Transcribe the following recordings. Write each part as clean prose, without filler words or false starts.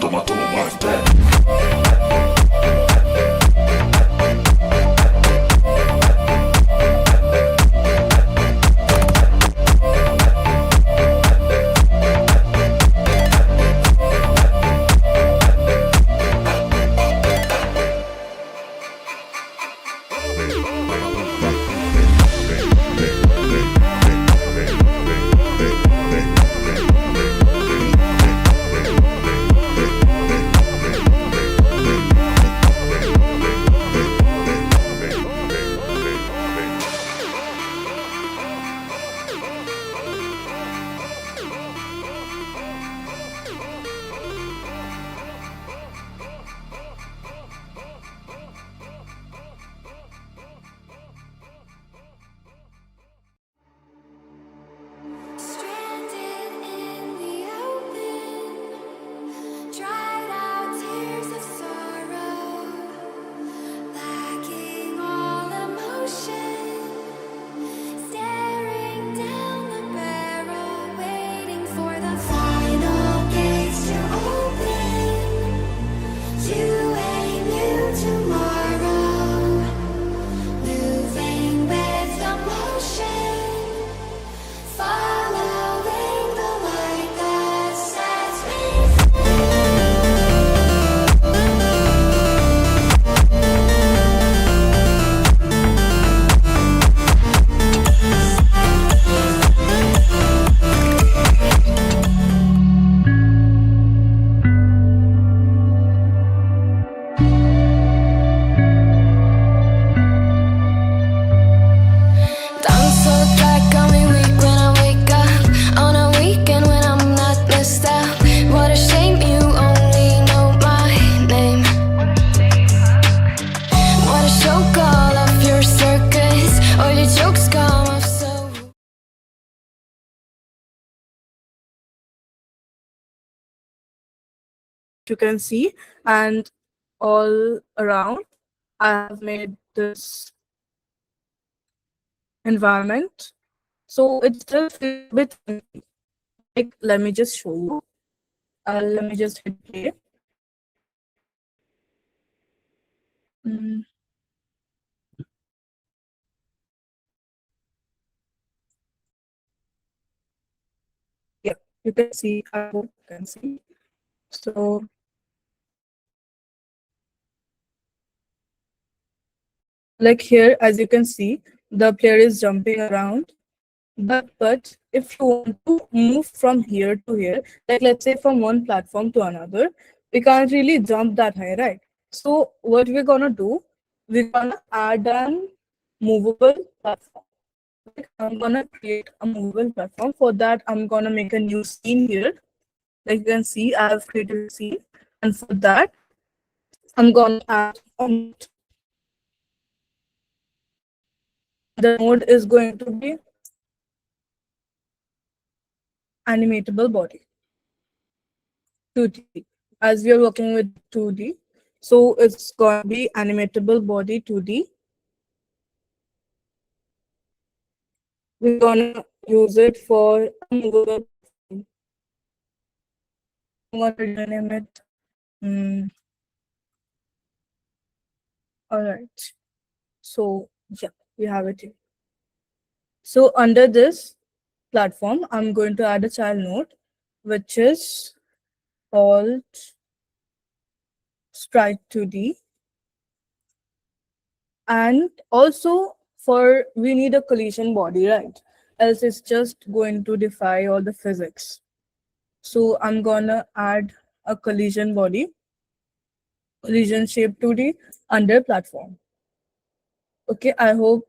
tomato my bed. You can see, and all around I have made this environment, so it still feels a bit empty. Like, let me just show you. Let me just hit play. Yeah, you can see. I hope you can see. So like here, as you can see, the player is jumping around. But if you want to move from here to here, like let's say from one platform to another, we can't really jump that high, right? So what we're gonna do, we're gonna add an movable platform. Like, I'm gonna create a movable platform. For that, I'm gonna make a new scene here. Like you can see, I have created a scene, and for that, I'm gonna add a node. The node is going to be animatable body 2D, as we are working with 2D, so it's going to be animatable body 2D. We're gonna use it for a movable. I'm gonna rename it. All right, so yeah, we have it here. So under this platform, I'm going to add a child node, which is called sprite 2D. And also we need a collision body, right? Else it's just going to defy all the physics. So I'm gonna add a collision body, collision shape 2D under platform. Okay, I hope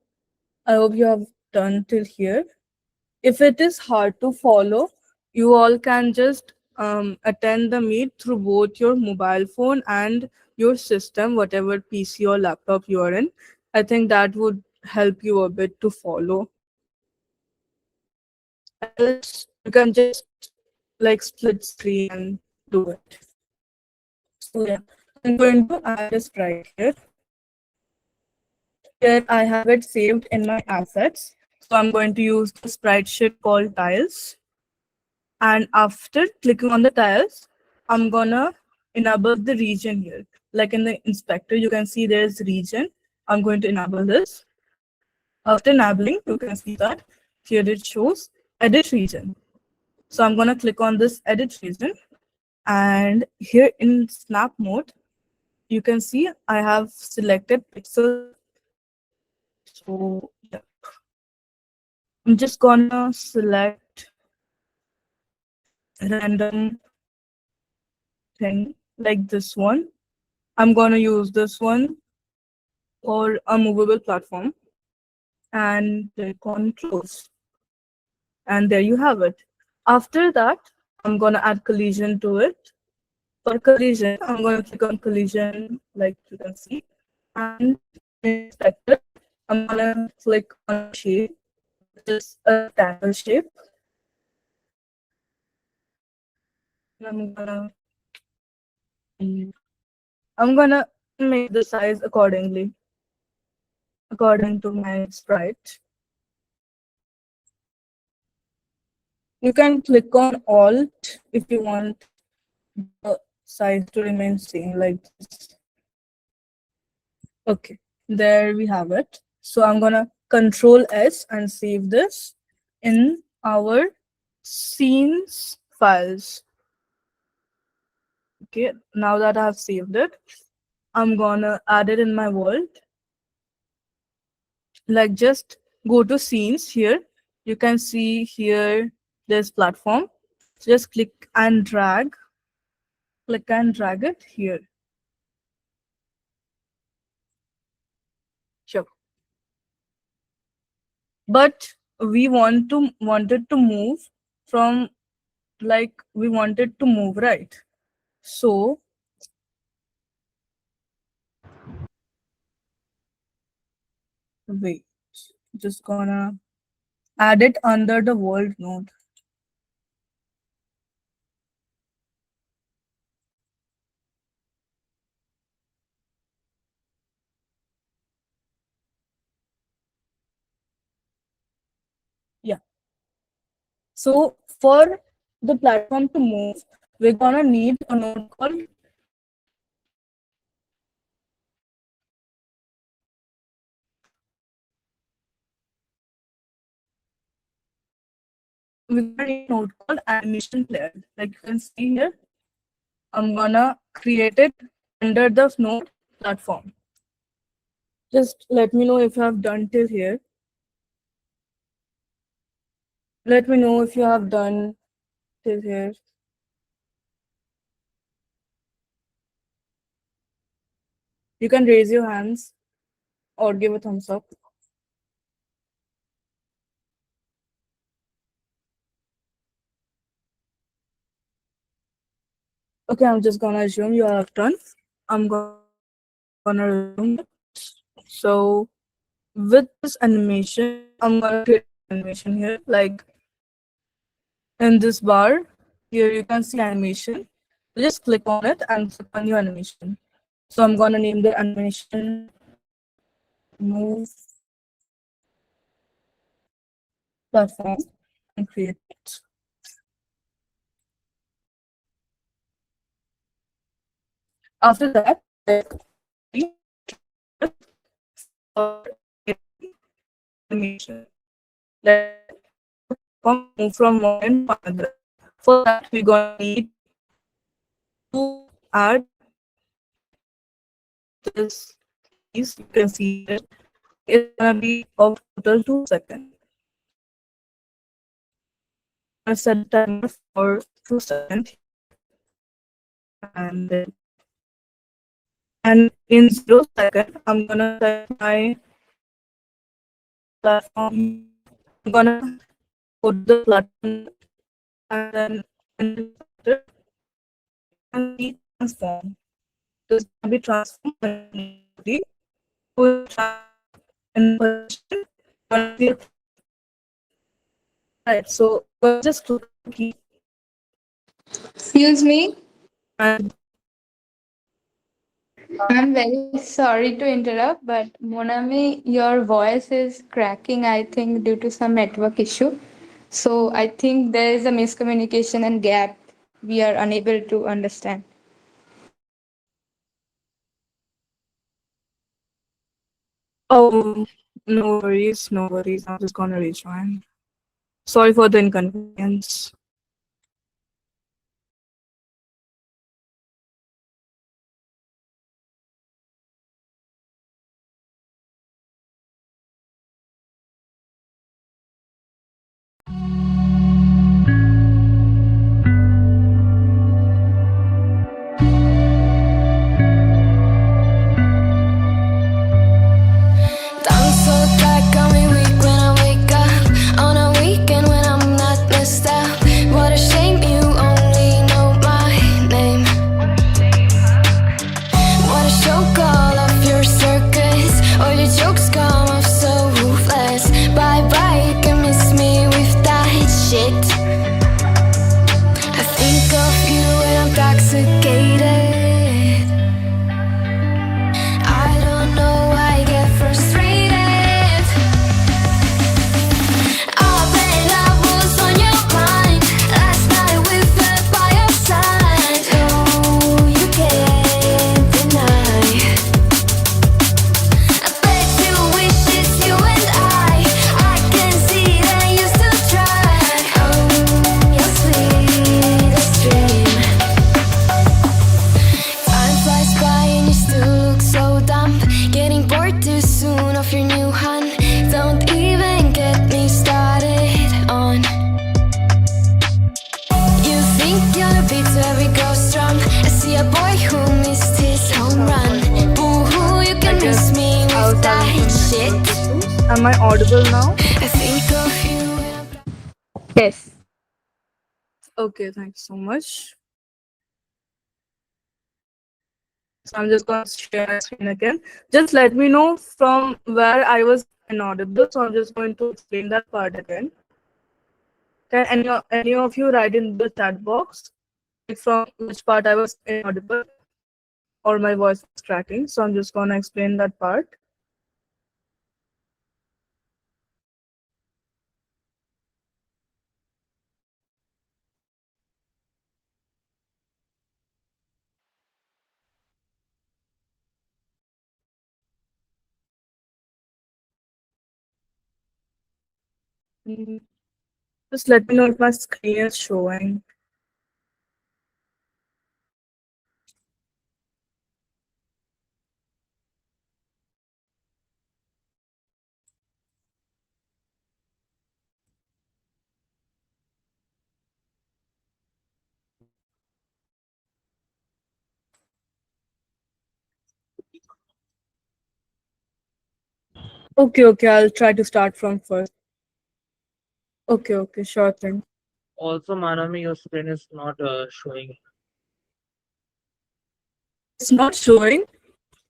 you have done till here. If it is hard to follow, you all can just attend the meet through both your mobile phone and your system, whatever PC or laptop you are in. I think that would help you a bit to follow. Else you can just like split screen and do it. So yeah, I'm going to add a sprite here. Here I have it saved in my assets. So I'm going to use the sprite sheet called tiles. And after clicking on the tiles, I'm gonna enable the region here. Like in the inspector, you can see there's region. I'm going to enable this. After enabling, you can see that here it shows edit region. So I'm going to click on this edit region, and here in snap mode, you can see I have selected pixel. So yeah, I'm just gonna select random thing like this one. I'm gonna use this one or a movable platform and click on close. And there you have it. After that, I'm gonna add collision to it. For collision, I'm gonna click on collision like you can see. And in inspector, I'm gonna click on a shape, which is a rectangle shape. And I'm gonna make the size accordingly, according to my sprite. You can click on Alt if you want the size to remain same like this. Okay, there we have it. So I'm gonna Control S and save this in our scenes files. Okay, now that I have saved it, I'm gonna add it in my world. Like just go to scenes here. You can see here there's platform. So just click and drag it here. Sure. But we wanted to move from, like we wanted to move, right? So wait, just gonna add it under the world node. Yeah. So for the platform to move, we're gonna need a node called, we're gonna need a node called animation player. Like you can see here, I'm gonna create it under the node platform. Just let me know if you have done till here. Let me know if you have done till here. You can raise your hands or give a thumbs up. Okay, I'm just gonna assume you have done. I'm gonna resume it. So with this animation, I'm gonna create an animation here. Like in this bar, here you can see animation. So just click on it and click on new animation. So I'm gonna name the animation move platform and create it. After that, click for animation. Let platform move from one end to another. For that, we're gonna need to add this piece. You can see it. It's gonna be of total 2 seconds. I'm gonna set a timer for 2 seconds, and then and in 0 second, I'm gonna set my platform. I'm gonna go to the platform and then in the and be transform. This can be transformed to in position. Right. So just click the key Excuse me, and I'm very sorry to interrupt, but Monami, your voice is cracking, I think, due to some network issue. So I think there is a miscommunication and gap we are unable to understand. Oh, no worries, no worries. I'm just gonna rejoin. Sorry for the inconvenience. I'm so tired, got me weak when I wake up on a weekend when I'm not messed up. What a shame you only know my name. What a show, call off your circus. All your jokes come off so ruthless. Bye bye, you can miss me with that shit. I think of you when I'm intoxicated. I don't know why I get frustrated. Oh, bet I was on your mind. Last night we fell by your side. Oh, you can't deny. I bet you wish it's you and I can see that you still try. Your sweetest dream. Time flies by and you still look so dumb. Getting bored too soon of your new hun. Don't even get me started on. You think you're the beat to every girl's drum. I see a boy who missed his home run. Boo-hoo, you can miss me with that shit. Am I audible now? I think of you when I'm Yes. Okay, thanks so much. So I'm just going to share my screen again. Just let me know from where I was inaudible. So I'm just going to explain that part again. Can any of you write in the chat box like from which part I was inaudible or my voice was cracking? So I'm just going to explain that part. Mm, Just let me know if my screen is showing. Okay, okay, I'll try to start from first. Okay, okay, sure thing. Also, Manami, your screen is not showing. It's not showing.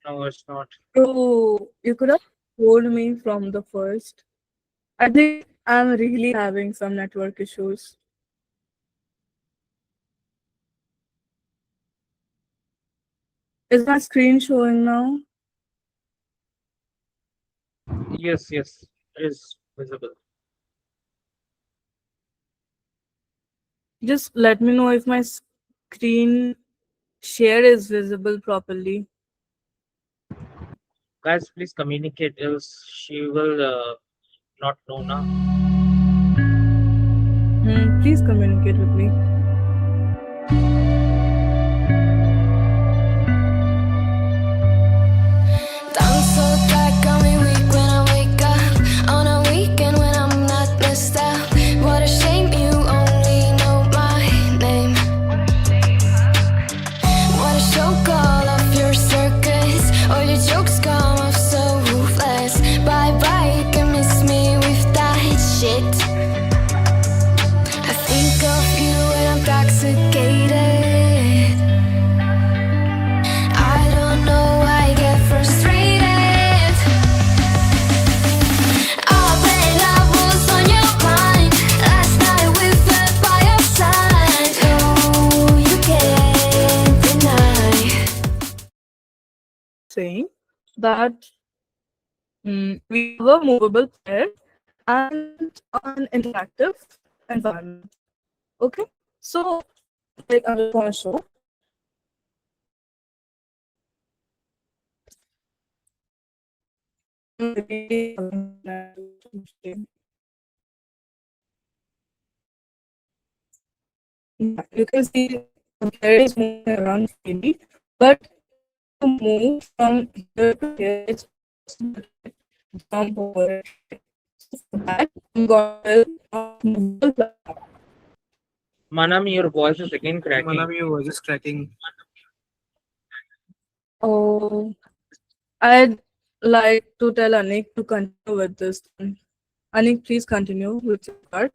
No, it's not. Oh, you could have told me from the first. I think I'm really having some network issues. Is my screen showing now? Yes, yes, it is visible. Just let me know if my screen share is visible properly. Guys, please communicate, else she will not know now. Please communicate with me. I'm so tired, got me weak when I wake up on a weekend when I'm not messed up. What a shame you only know my name. What a show, call off your circus. All your jokes come off so ruthless. Bye bye, you can miss me with that shit. I think of you when I'm intoxicated. I don't know why I get frustrated. Oh, bet I was on your mind. Last night we fell by your side. Oh, you can't deny. Saying that we have a movable player and an interactive environment. Okay, so like I'm just gonna show. Yeah, you can see the player is moving around freely, but to move from here to here, it's possible to jump over it. So for that, I'm gonna build a movable platform. Manami, your voice is again cracking. Manami, your voice is cracking. Oh, I'd like to tell Anik to continue with this. Anik, please continue with your part.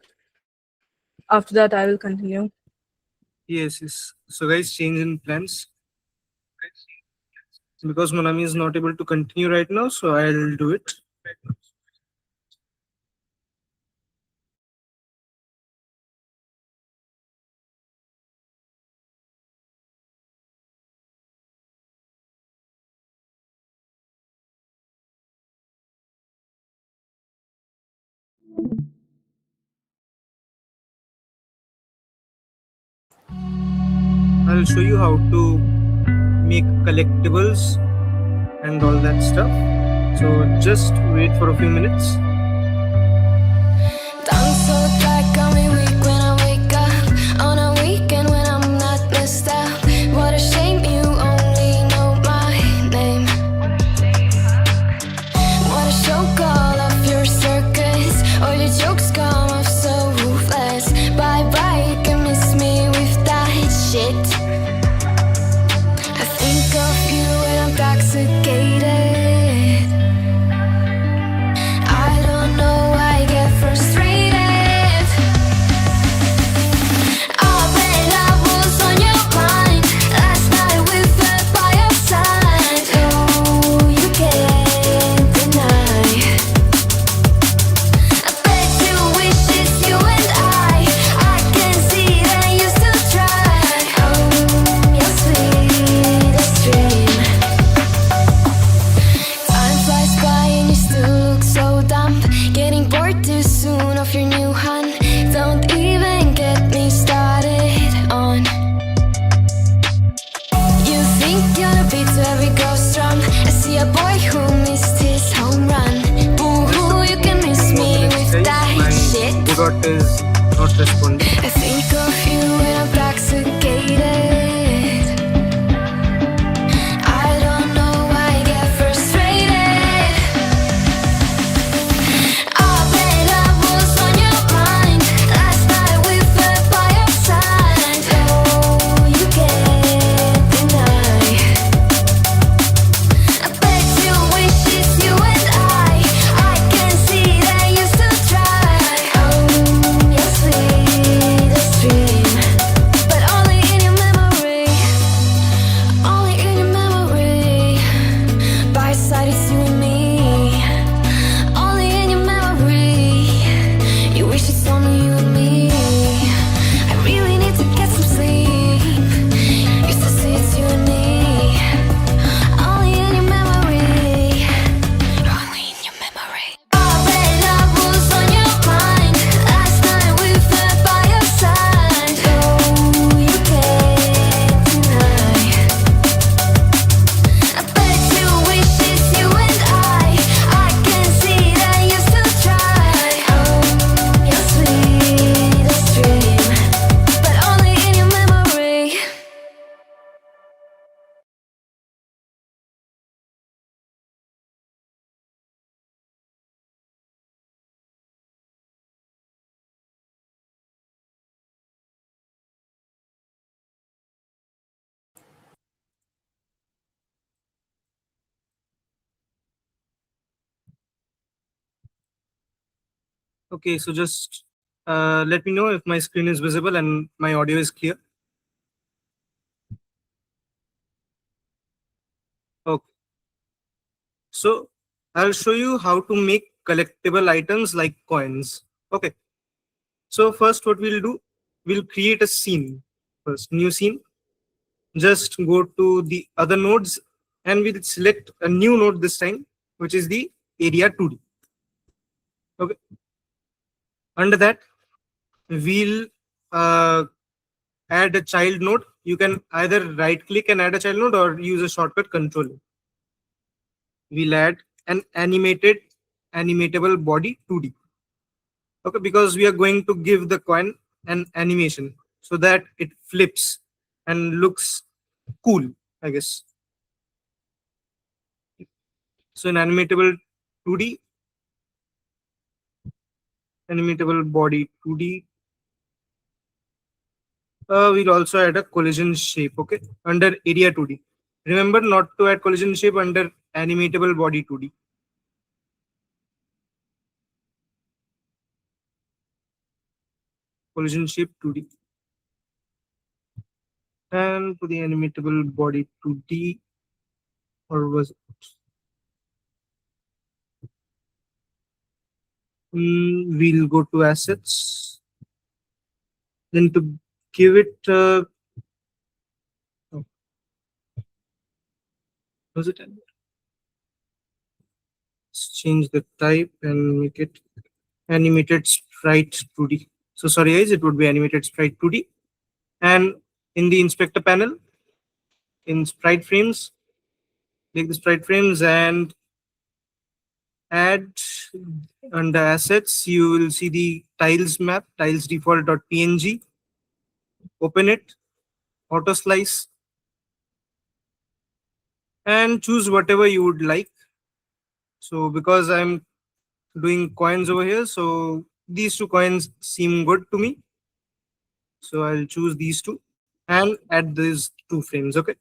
After that, I will continue. Yes. So guys, change in plans. Because Manami is not able to continue right now, so I'll do it. I'll show you how to make collectibles and all that stuff. So just wait for a few minutes. Done so dry, got me weak when I wake up on a weekend when I'm not messed up. What a shame you only know my name. What a show, call off your circus. All your jokes come off so ruthless. Bye bye, you can miss me with that shit. I think of you when I'm intoxicated. I don't know why I get frustrated. Oh, bet I was on your mind last night we fell by your side. Oh, you can't deny. I bet you wish it's you and I can see that you still try. Oh, your sweetest dream. Time flies by and you still look so dumb. Getting bored too soon of your new hun. Don't even get me started on. You think you're the beat to every ghost drum. I see a boy who missed his home run. Boo hoo, you can miss me with that shit. Godot is not responding. I think of you when I'm intoxicated. I don't know why I get frustrated. I bet I was on your mind last night we fell by your side. Oh, you can't deny. I bet you wish it's you and I can see that you still try. Oh, your sweetest dream, but only in your memory, only in your memory. By side it's you and me, only in your memory. You wish it's only you and me. I really need to get some sleep. Used to say it's you and me, only in your memory, only in your memory. Oh, bet I was on your mind last night we fell by your side. Oh, you can't deny. I bet you wish it's you and I can see that you still try. Oh, your sweetest dream, but only in your memory. Okay, so just let me know if my screen is visible and my audio is clear. Okay. So I'll show you how to make collectible items like coins. Okay. So first what we'll do, we'll create a scene. First, new scene. Just go to the other nodes and we'll select a new node this time, which is the area 2D. Okay. Under that, we'll add a child node. You can either right click and add a child node or use a shortcut control. We'll add an animatable body 2D. Okay, because we are going to give the coin an animation so that it flips and looks cool, I guess. So an animatable body 2D. We'll also add a collision shape, okay, under area 2D. Remember not to add collision shape under animatable body 2D. Collision shape 2D. And to the animatable body 2D, or was it? We'll go to assets. Then to give it, oh, was it? Let's change the type and make it animated sprite 2D. So sorry guys, it would be animated sprite 2D. And in the inspector panel, in sprite frames, click the sprite frames and add under assets, you will see the tiles map, tiles default.png. Open it, auto slice, and choose whatever you would like. So because I'm doing coins over here, so these two coins seem good to me. So I'll choose these two and add these two frames. Okay.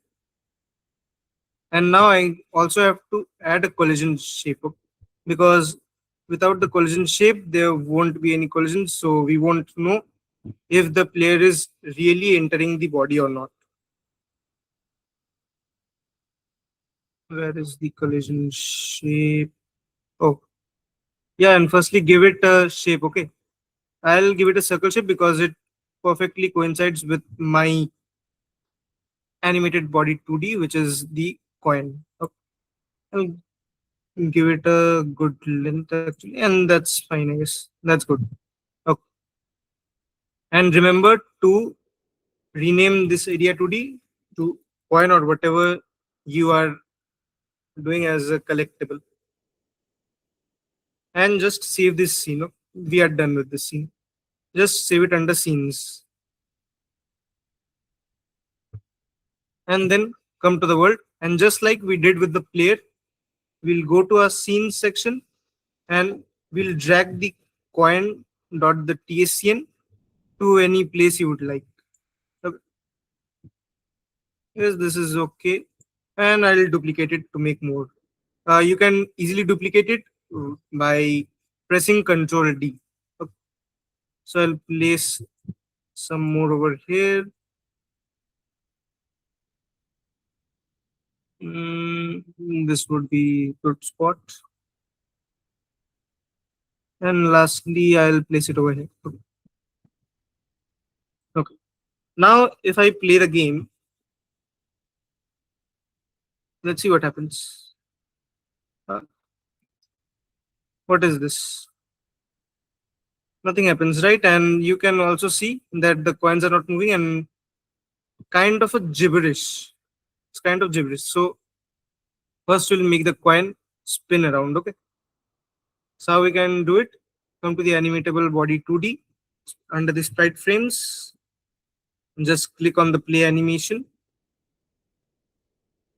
And now I also have to add a collision shape, because without the collision shape, there won't be any collision. So we won't know if the player is really entering the body or not. Where is the collision shape? Oh, yeah. And firstly, give it a shape. Okay. I'll give it a circle shape because it perfectly coincides with my animated body 2D, which is the coin. Okay. I'll give it a good length actually, and that's fine, I guess. That's good. Okay. And remember to rename this area 2D to coin or whatever you are doing as a collectible. And just save this scene. Okay? We are done with this scene. Just save it under scenes. And then come to the world. And just like we did with the player, we'll go to our scenes section and we'll drag the coin.tscn to any place you would like. Okay. Yes, this is okay. And I'll duplicate it to make more. You can easily duplicate it by pressing Ctrl D. Okay. So I'll place some more over here. This would be good spot. And lastly, I'll place it over here. Okay. Now, if I play the game, let's see what happens. What is this? Nothing happens, right? And you can also see that the coins are not moving and kind of a gibberish. It's kind of gibberish. So first we'll make the coin spin around. Okay. So how we can do it? Come to the animatable body 2D under the sprite frames. Just click on the play animation.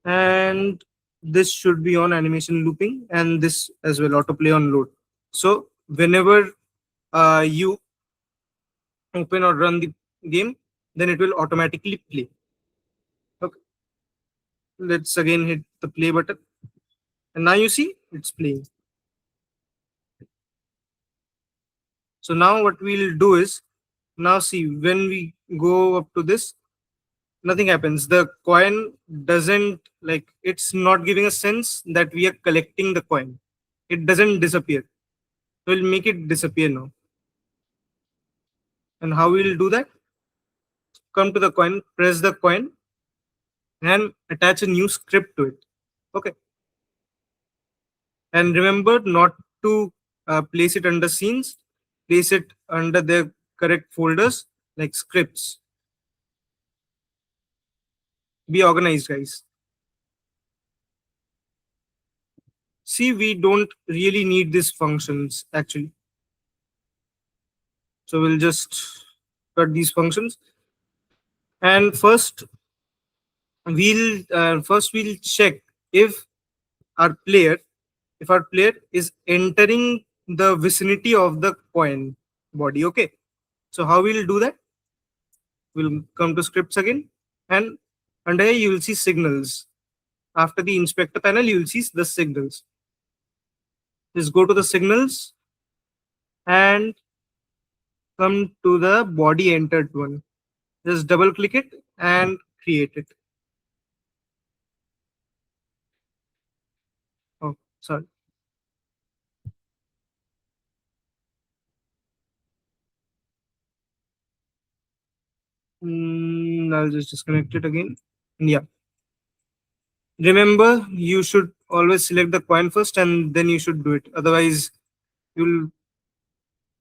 And this should be on animation looping, and this as well, autoplay on load. So whenever you open or run the game, then it will automatically play. Okay. Let's again hit the play button. And now you see it's playing. So now what we'll do is, now see, when we go up to this, nothing happens. The coin doesn't, like, it's not giving a sense that we are collecting the coin. It doesn't disappear. So we'll make it disappear now. And how we'll do that? Come to the coin, press the coin, and attach a new script to it. Okay. And remember not to place it under scenes, place it under the correct folders like scripts. Be organized, guys. see, we don't really need these functions actually. So we'll just cut these functions. And first we'll check if our player is entering the vicinity of the coin body. Okay, so how we'll do that? We'll come to scripts again, and under here you will see signals. After the inspector panel, you will see the signals. Just go to the signals and come to the body entered one. Just double click it and create it. Oh, sorry. I'll just disconnect it again. Yeah. Remember, you should always select the coin first and then you should do it. Otherwise, you'll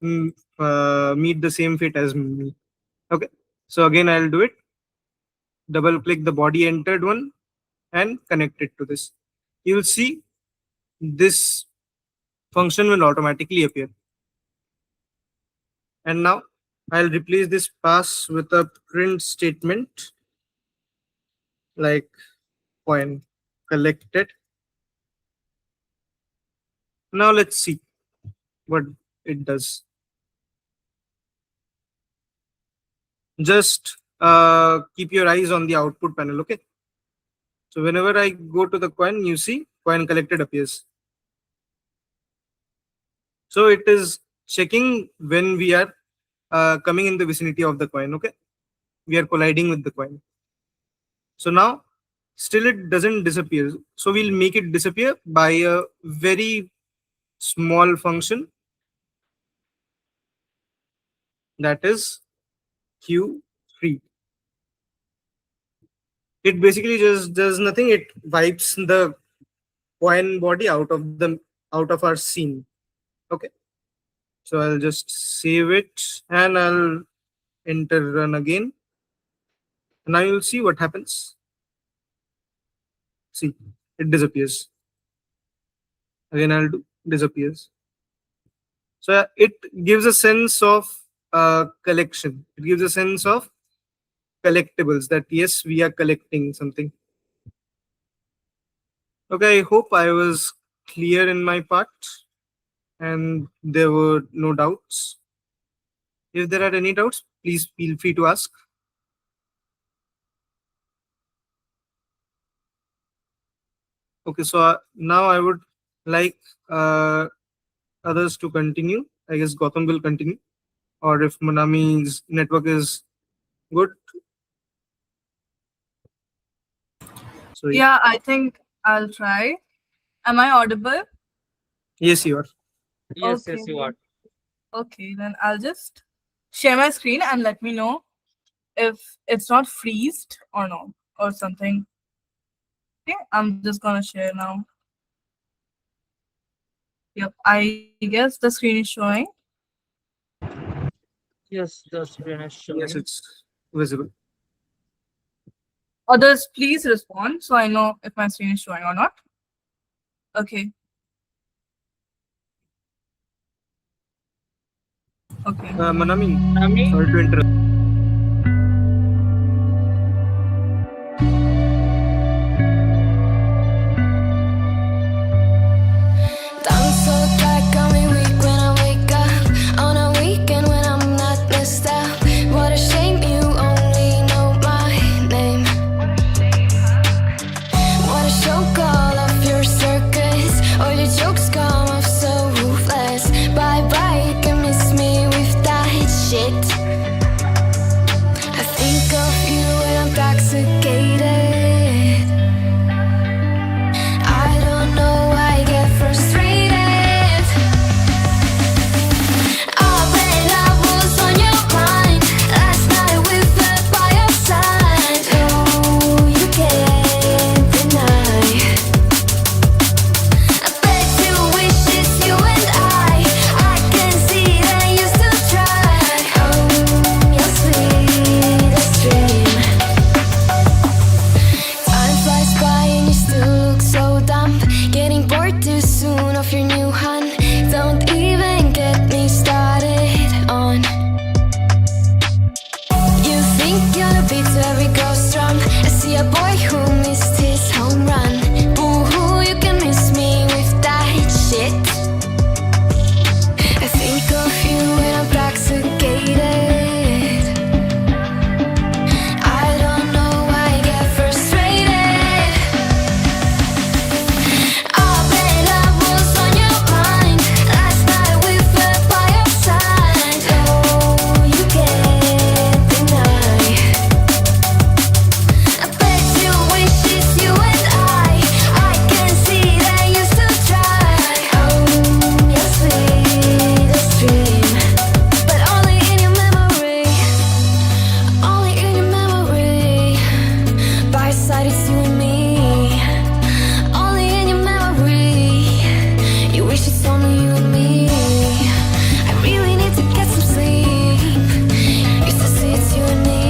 meet the same fate as me. Okay. So again, I'll do it. Double click the body entered one and connect it to this. You'll see this function will automatically appear. And now I'll replace this pass with a print statement like coin collected. Now let's see what it does. Just keep your eyes on the output panel. Okay. So whenever I go to the coin, you see coin collected appears. So it is checking when we are coming in the vicinity of the coin. Okay, we are colliding with the coin. So now still it doesn't disappear, so we'll make it disappear by a very small function, that is q3. It basically just does nothing. It wipes the coin body out of our scene. Okay, so I'll just save it and I'll enter run again. Now you'll see what happens. See, it disappears. Again, I'll do disappears. So it gives a sense of collection. It gives a sense of collectibles, that yes, we are collecting something. Okay, I hope I was clear in my part and there were no doubts. If there are any doubts, please feel free to ask. Okay, so now I would like others to continue. I guess Gautam will continue, or if Manami's network is good. So Yeah, I think I'll try. Am I audible? yes, you are. Yes, Okay. yes, you are. Okay, then I'll just share my screen and let me know if it's not freezed or not or something. Okay, I'm just gonna share now. Yep, I guess the screen is showing. Yes, the screen is showing. Yes, it's visible. Others, please respond so I know if my screen is showing or not. Okay. Okay. Manami, Manami? sorry to interrupt. I'm so tired, got me weak when I wake up. On a weekend when I'm not messed up. What a shame you only know my name. Wanna show all of your circus. All your jokes come off so ruthless. Bye bye, you can miss me with that shit. a boy who missed his home run. Boo-hoo, you can miss me with that shit. I think of you when I'm intoxicated. I don't know why I get frustrated. I bet I was on your mind last night we fell by your side. Oh, you can't deny. I bet you wish it's you and I can see that you still try. Oh, your sweetest dream, but only in your memory. Only in your memory. By your side it's you and me. Only in your memory. You wish it's only you and me. I really need to get some sleep. Used to see it's you and me.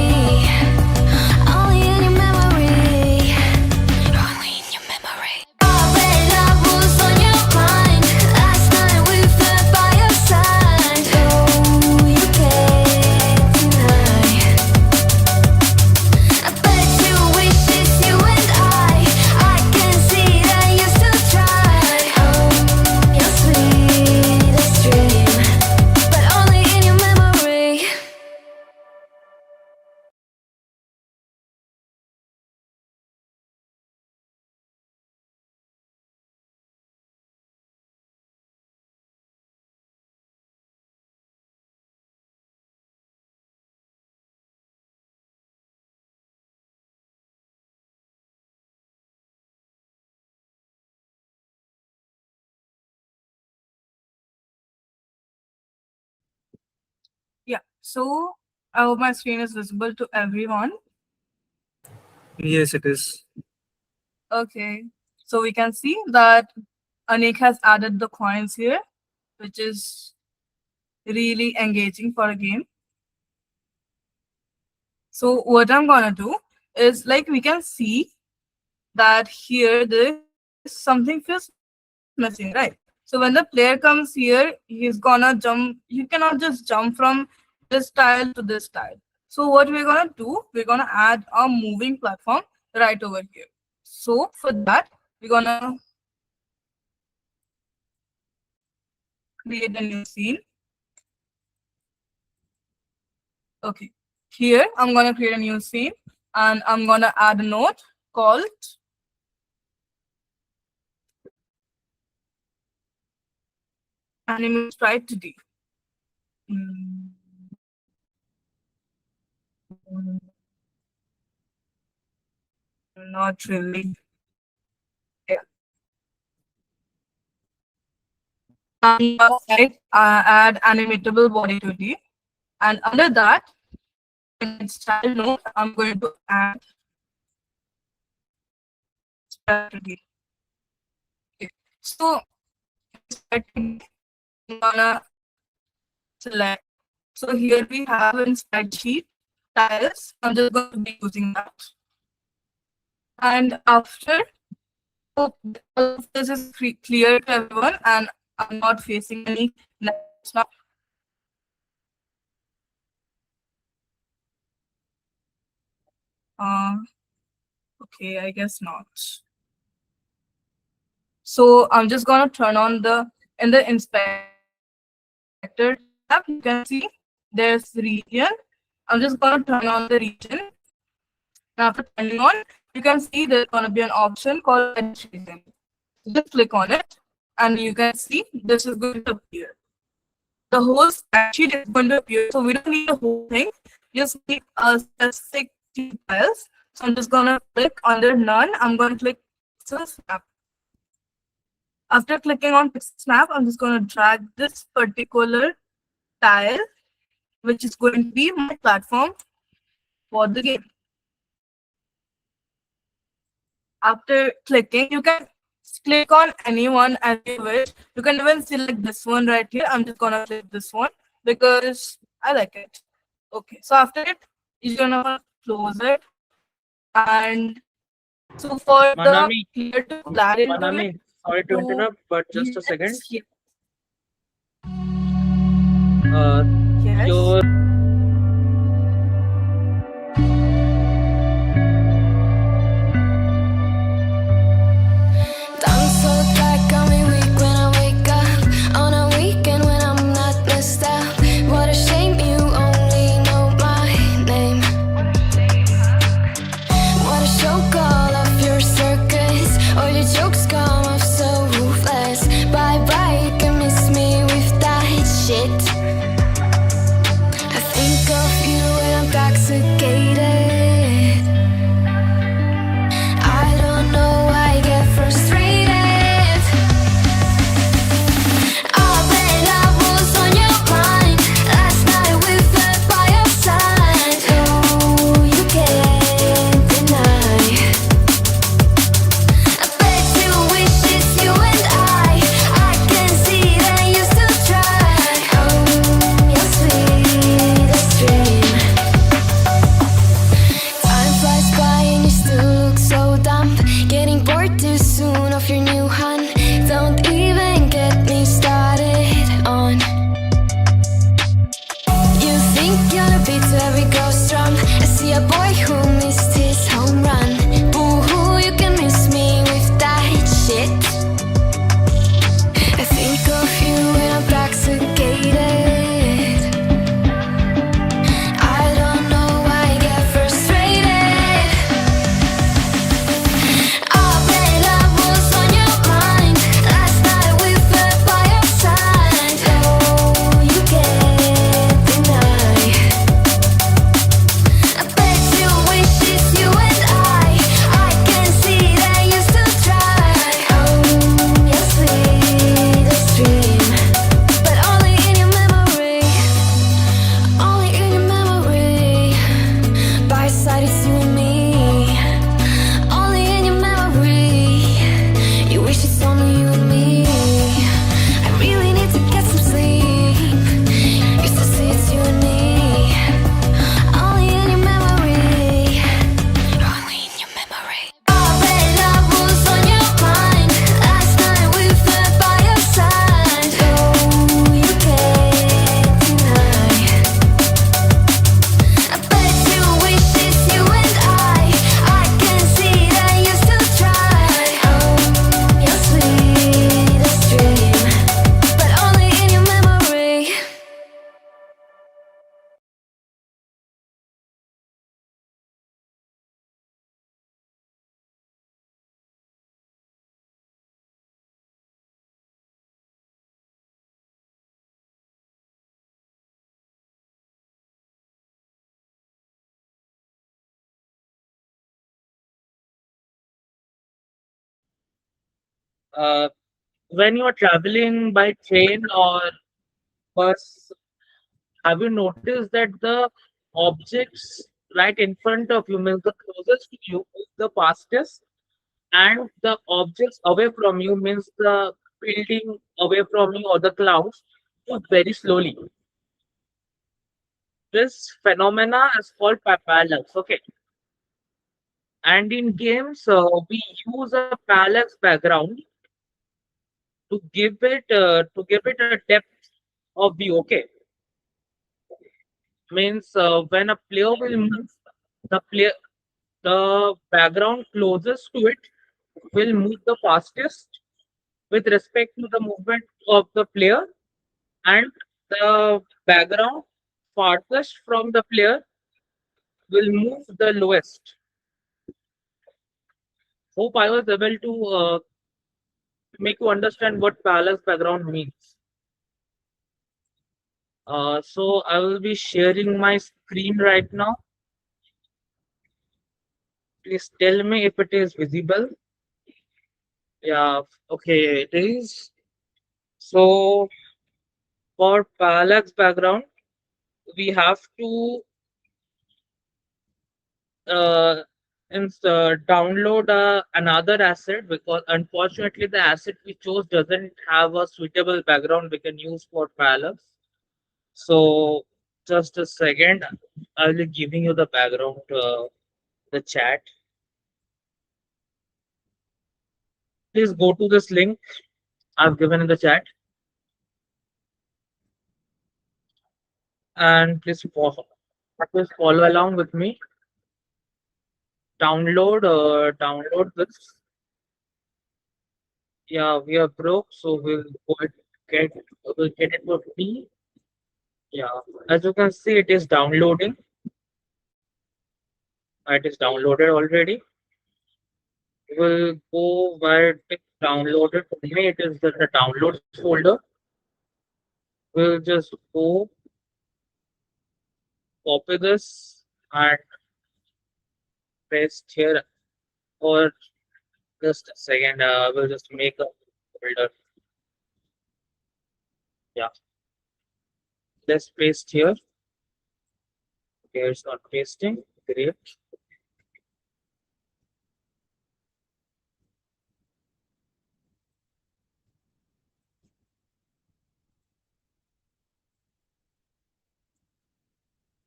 Only in your memory. Only in your memory. I bet I was on your mind last night we fell by your side. Oh, you can't deny. I bet you wish it's you and I can see that you still try. Oh, your sweetest dream, but only in your memory. Yeah. So I hope my screen is visible to everyone. Yes, it is. Okay. So we can see that Anik has added the coins here, which is really engaging for a game. So what I'm gonna do is, like, we can see that here there's something feels missing, right? So when the player comes here, he's gonna jump. You cannot just jump from this tile to this tile. So what we're gonna do, we're gonna add a moving platform right over here. So for that, we're gonna create a new scene. Okay. Here, I'm gonna create a new scene and I'm gonna add a node called animate sprite 2D. Not really. Yeah. And outside, add animatable body 2D. And under that, in style node, I'm going to add sprite 2D. Okay. So, sprite 2D, I'm gonna select. So here we have in spreadsheet tiles. I'm just going to be using that. And after, hope all of this is clear to everyone, and I'm not facing any next now. Okay, I guess not. So I'm just gonna turn on in the inspector tab, you can see there's region. I'm just gonna turn on the region. And after turning on, you can see there's gonna be an option called edge region. Just click on it and you can see this is going to appear. The whole spreadsheet is going to appear. So we don't need the whole thing, just need a specific few tiles. So I'm just gonna click under none. I'm gonna click pixel snap. After clicking on pixel snap, I'm just gonna drag this particular tile, which is going to be my platform for the game. After clicking, you can click on anyone as you wish. You can even select this one right here. I'm just gonna click this one because I like it. Okay, so after it, you're gonna close it. And so for Manami, the clear to blur into Manami, it, sorry to interrupt, but just a second. Yes. Your uh, when you are traveling by train or bus, have you noticed that the objects right in front of you, means the closest to you, is the fastest, and the objects away from you, means the building away from you or the clouds, move very slowly. This phenomena is called parallax. Okay, and in games, we use a parallax background to give it a depth of view. Okay, means when a player will move, the the background closest to it will move the fastest with respect to the movement of the player, and the background farthest from the player will move the lowest. Hope I was able to make you understand what parallax background means. So I will be sharing my screen right now. Please tell me if it is visible. Yeah, okay, it is. So for parallax background, we have to uh, download another asset, because unfortunately the asset we chose doesn't have a suitable background we can use for parallax. So just a second, I'll be giving you the background, the chat. Please go to this link I've given in the chat, and please follow along with me. Download this. Yeah, we are broke, so get we'll get it for free. Yeah, as you can see, it is downloading. It is downloaded already. We'll go where it is downloaded. For me, it is the downloads folder. We'll just go copy this and paste here. Or just a second, we'll just make a folder. Yeah, let's paste here. Okay, it's not pasting. Great.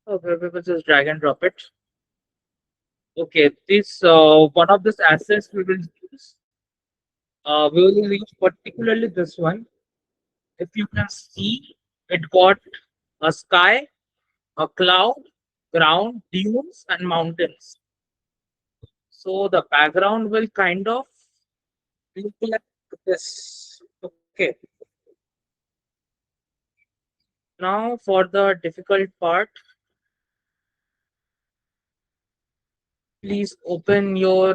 Okay, we will just drag and drop it. Okay, this one of these assets we will use. We will use particularly this one. If you can see, it got a sky, a cloud, ground, dunes, and mountains. So the background will kind of look like this. Okay. Now for the difficult part, please open your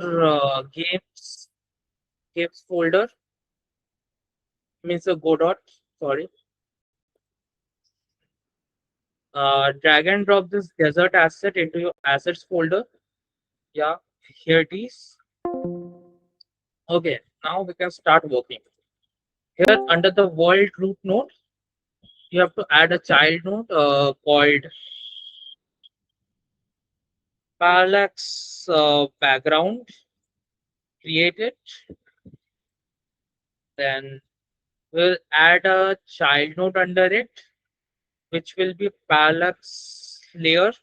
games folder. Means a Godot. Sorry. Drag and drop this desert asset into your assets folder. Yeah, here it is. Okay, now we can start working. Here under the world root node, you have to add a child node called parallax background. Create it. Then we'll add a child node under it, which will be parallax layer.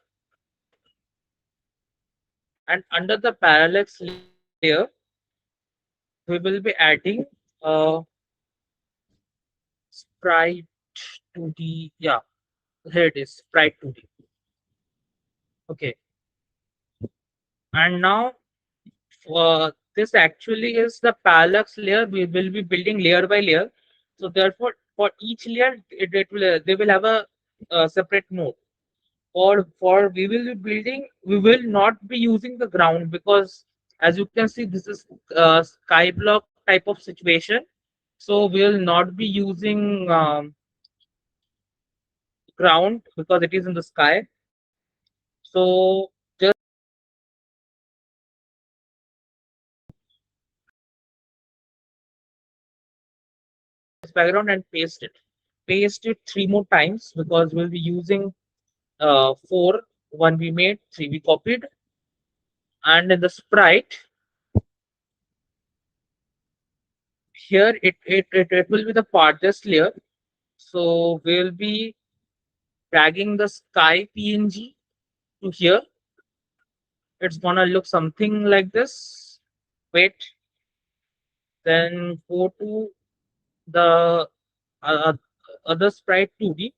And under the parallax layer, we will be adding sprite 2D. Yeah, here it is, sprite 2D. Okay, and now this actually is the parallax layer. We will be building layer by layer. So therefore, for each layer, they will have a separate node. For we will be building, we will not be using the ground, because as you can see, this is sky block type of situation. So we will not be using ground because it is in the sky. So background and paste it. Paste it 3 more times because we'll be using 4. 1 we made, 3 we copied, and in the sprite here it will be the farthest layer. So we'll be dragging the sky PNG to here. It's gonna look something like this. Wait, then go to the uh, other sprite 2D.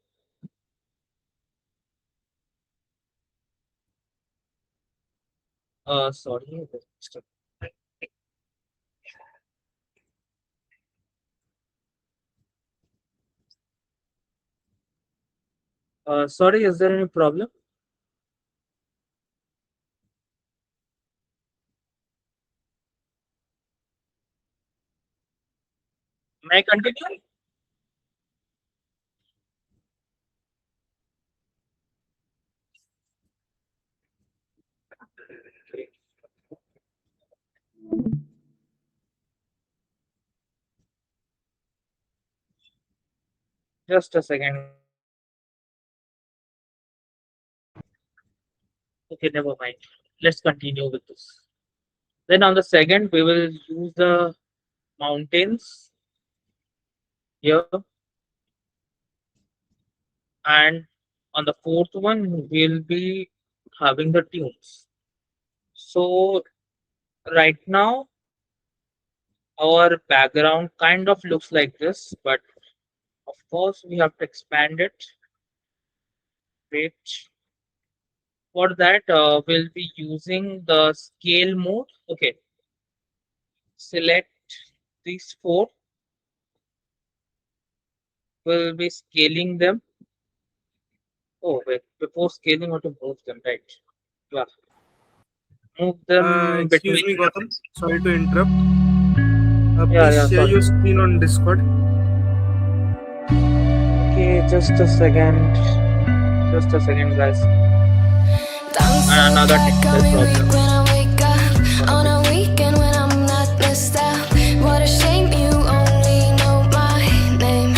Sorry. Sorry, is there any problem? May I continue? Just a second, guys. Okay, never mind. Let's continue with this. Then on the second, we will use the mountains here, and on the fourth one, we'll be having the tunes. So right now, our background kind of looks like this, but of course, we have to expand it. Wait. For that, we'll be using the scale mode. Okay, select these 4. We'll be scaling them. Oh, wait, before scaling, we have to move them, right? Yeah, move them Excuse between. me, Gautam. Sorry to interrupt. Yeah, Please share sorry. your screen on Discord. Okay, just a second. Just a second, guys. Don't say Another I technical got me weak problem. when I wake up on a weekend when I'm not messed up. What a shame you only know my name.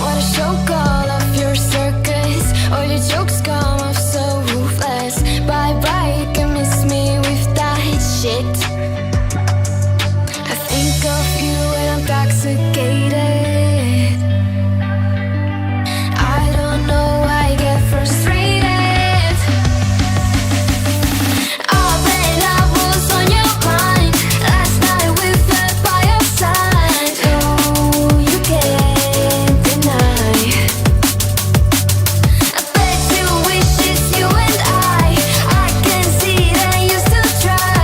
What a show call off your circus. All your jokes come off so ruthless. Bye bye, you can miss me with that shit. I think of you when I'm intoxicated. I don't know why I get frustrated. Oh, babe, I was on your mind. Last night we fell by your side. No, you can't deny. I bet you wish it's you and I can see that you still try.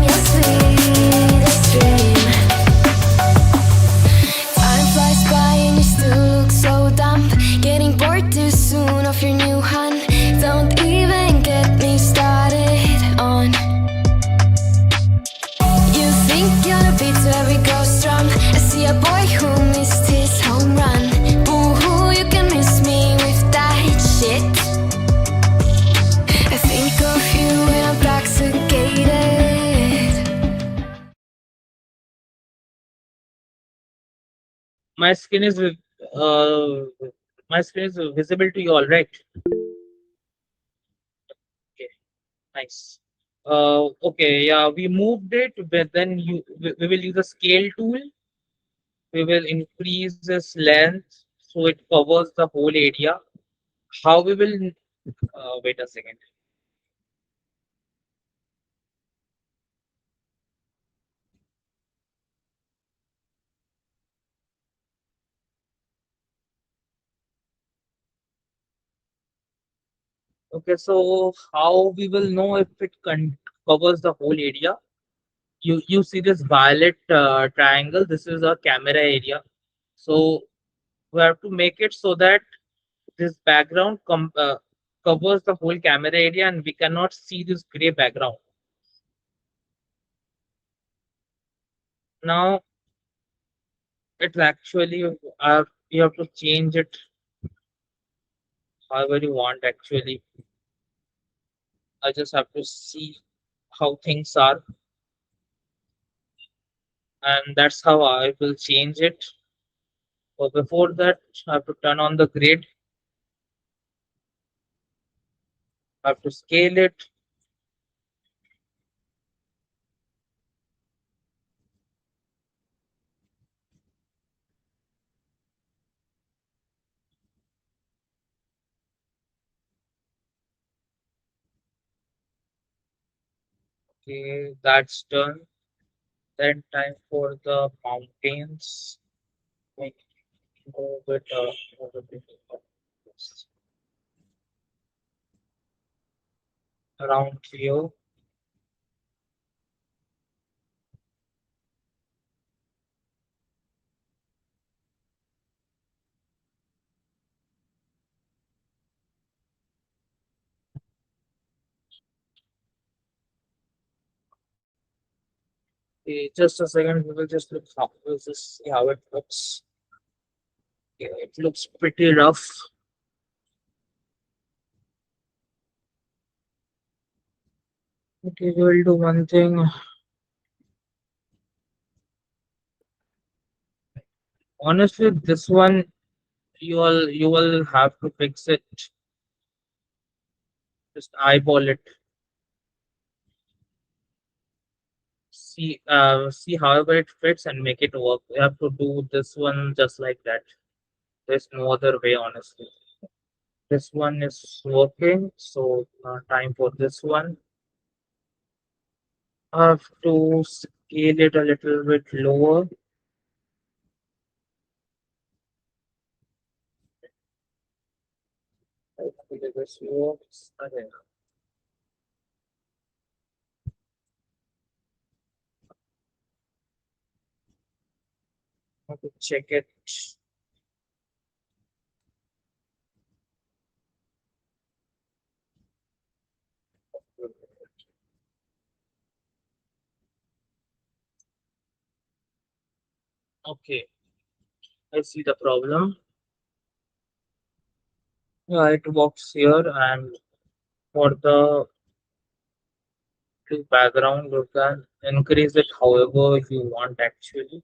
Your sweetest dream. Time flies by and you still look so dumb. Getting bored too soon of your new hun. Don't even get me started on. You think you're the beat to every ghost drum. I see a boy who missed his home run. Boo-hoo, you can miss me with that shit. I think of you when I'm intoxicated. My skin is uh, my screen is visible to you, all right? Okay, nice. Okay, yeah, we moved it, but then we will use a scale tool. We will increase this length so it covers the whole area. How we will? Wait a second. Okay, so how we will know if it covers the whole area? You see this violet triangle? This is a camera area. So we have to make it so that this background covers the whole camera area, and we cannot see this gray background. Now it's actually you have to change it however you want. Actually, I just have to see how things are. and that's how I will change it. But before that, I have to turn on the grid. I have to scale it. Okay, that's done. Then time for the mountains. Make move it move it around here. Okay, just a second. We will just we'll just see how it looks. Okay, it looks pretty rough. Okay, we'll do one thing. Honestly, this one you will have to fix it. Just eyeball it. See however it fits and make it work. You have to do this one just like that. There's no other way, honestly. This one is working, so time for this one. I have to scale it a little bit lower. Hopefully this works. Okay. I have to check it. Okay, I see the problem. Yeah, it works here, and for the blue background, you can increase it however you want actually.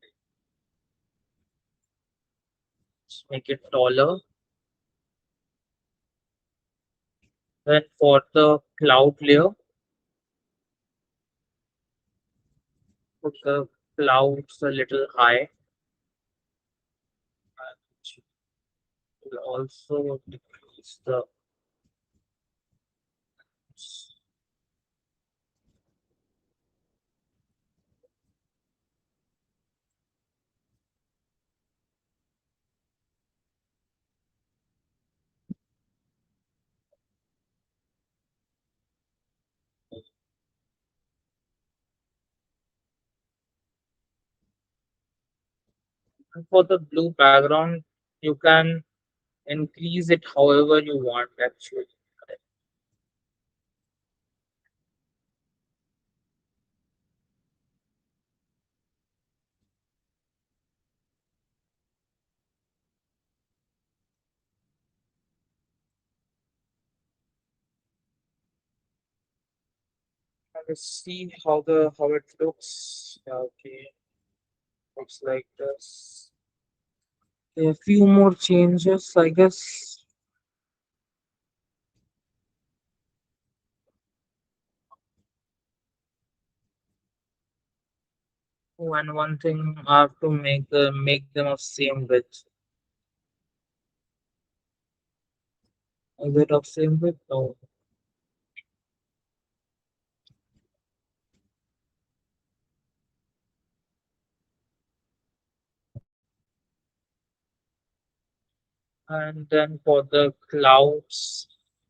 Just make it taller. Then for the cloud layer, put the clouds a little high. And will also decrease the and for the blue background, you can increase it however you want actually. Let's see how it looks. Yeah, okay, looks like this. A few more changes, I guess. Oh, and one thing I have to make them of same width. Is it of same width? No. And then for the clouds,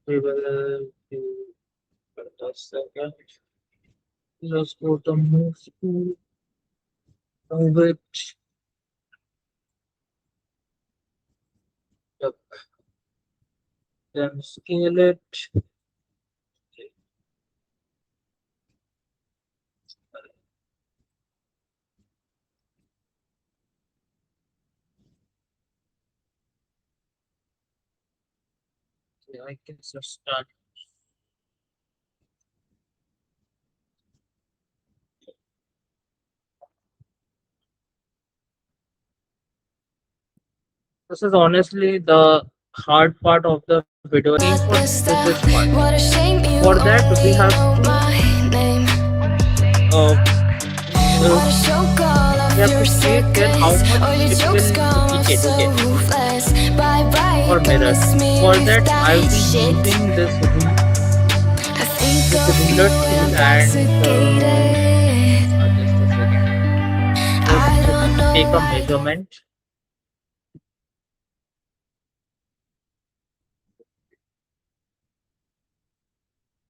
we will do a second. Just go to move to move it. Yep. Then scale it. Okay, I can just start. This is honestly the hard part of the video editing for Got the this stuff. part. What a shame you For that, we only have know to my name. uh, Wanna show all we of have your to state here how circus. much All your it jokes will come off duplicate. so Okay, ruthless. Bye bye, or you can mirror. miss me For with that, I'll that be shit. using I think this of ruler you tool and intoxicated. just a second. I Just don't know take a why. measurement.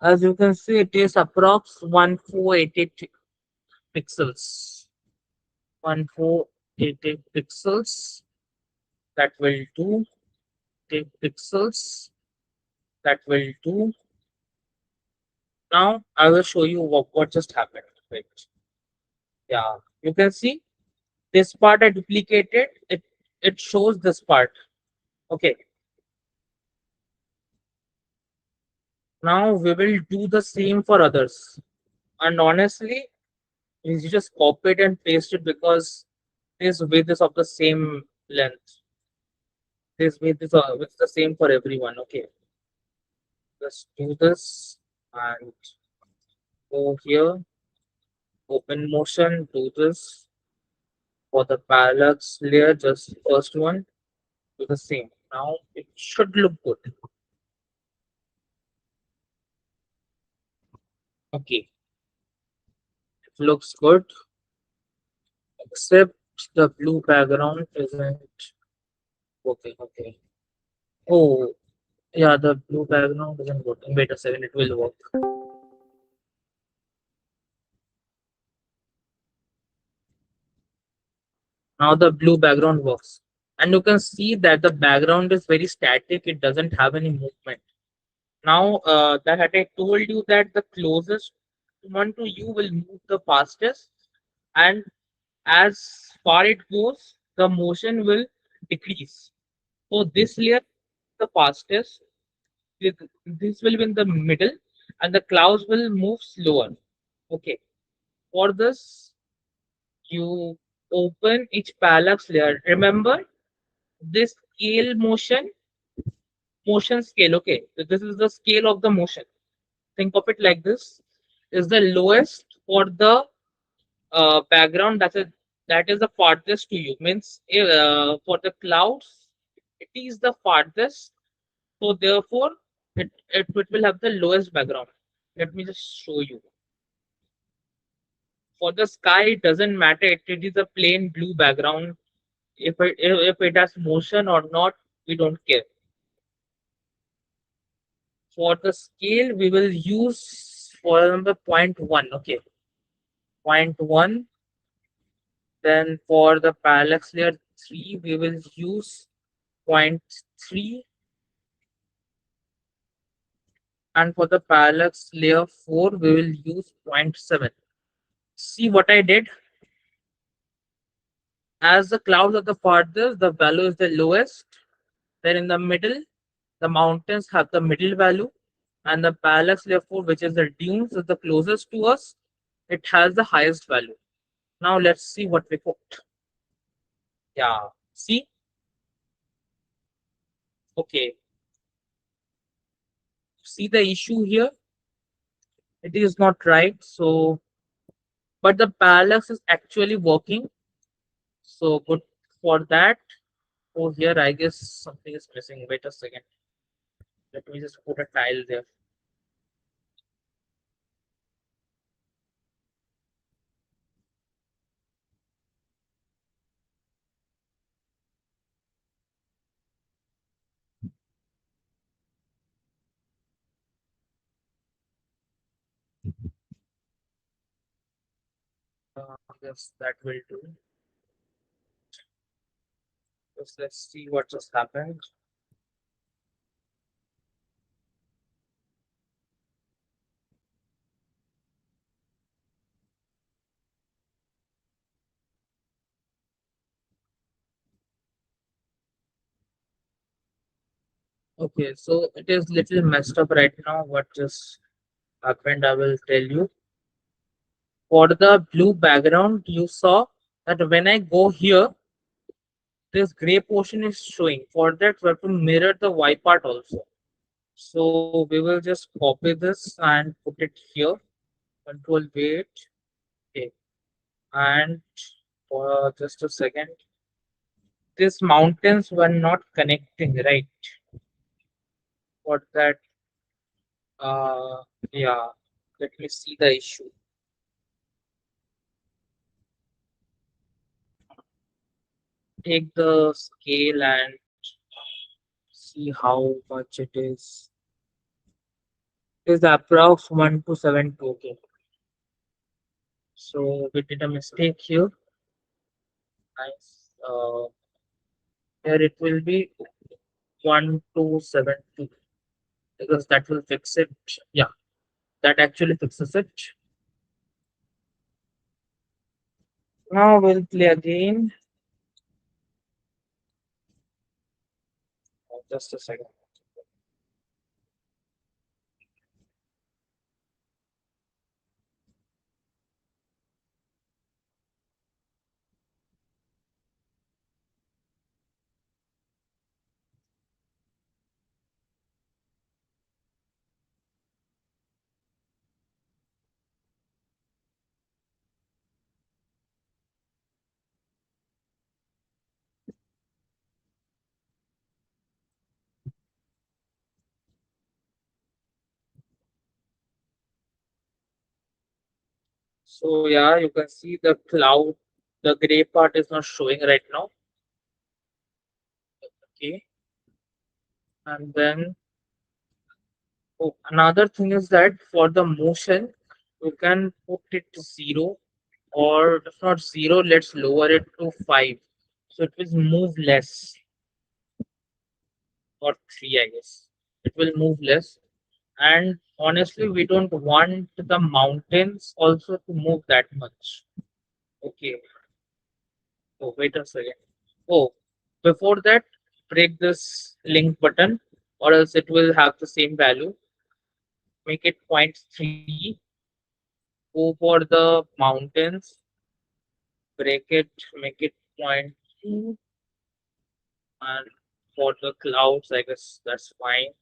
As you can see, it is approx 1488 pixels. 1488 pixels. That will do. 10 pixels. That will do. Now I will show you what just happened. Wait. Yeah, you can see this part I duplicated. It shows this part. Okay. Now we will do the same for others. And honestly, you just copy it and paste it because this width is of the same length. This width is it's the same for everyone. Okay. Let's do this and go here. Open motion. Do this for the parallax layer. Just first one. Do the same. Now it should look good. Okay. It looks good. Except the blue background isn't working. Okay. Oh, yeah, the blue background isn't working. Wait a second, it will work. Now the blue background works. And you can see that the background is very static. It doesn't have any movement. Now that I told you that the closest one to you will move the fastest. And as far it goes, the motion will decrease. So this layer the fastest. This will be in the middle and the clouds will move slower. Okay. For this, you open each parallax layer. Remember this scale motion scale. Okay. So this is the scale of the motion. Think of it like this is the lowest for the background that is the farthest to you means for the clouds it is the farthest, so therefore it will have the lowest background. Let me just show you. For the sky it doesn't matter, it is a plain blue background. If it has motion or not, we don't care. For the scale we will use for example 0.1. Okay, 0.1. Then for the parallax layer 3 we will use 0.3, and for the parallax layer 4 we will use 0.7. See what I did? As the clouds are the farthest, the value is the lowest. Then in the middle, the mountains have the middle value, and the parallax layer 4, which is the dunes, is the closest to us. It has the highest value. Now let's see what we got. Yeah, see? Okay. See the issue here? It is not right. So, but the parallax is actually working. So good for that. Oh, here I guess something is missing. Wait a second. Let me just put a tile there. Yes, that will do. Just let's see what just happened. Okay, so it is little messed up right now. What just happened, I will tell you. For the blue background, you saw that when I go here, this gray portion is showing. For that, we have to mirror the y part also. So we will just copy this and put it here. Control V. Okay. And for just a second, these mountains were not connecting, right? For that, uh, yeah. Let me see the issue. Take the scale and see how much it is. It is approx 1272. Okay. So we did a mistake here. Nice. Here it will be 1272 because that will fix it. Yeah, that actually fixes it. Now we'll play again. Just a second. So yeah, you can see the cloud, the gray part is not showing right now. Okay. And then another thing is that for the motion, you can put it to 0, or if not 0, let's lower it to 5. So it will move less, or 3, I guess. It will move less. And honestly, we don't want the mountains also to move that much. Okay. Oh, wait a second. Oh, before that, break this link button, or else it will have the same value. Make it 0.3. Go for the mountains, break it, make it 0.2. And for the clouds, I guess that's fine.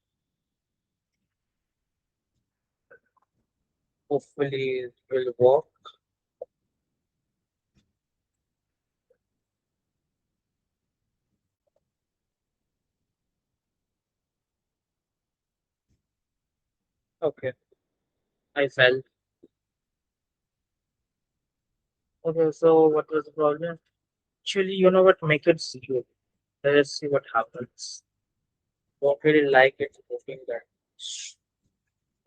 Hopefully, it will work. Okay, I fell. Okay, so what was the problem? Actually, you know what? Make it 0. Let's see what happens. Don't really like it moving that.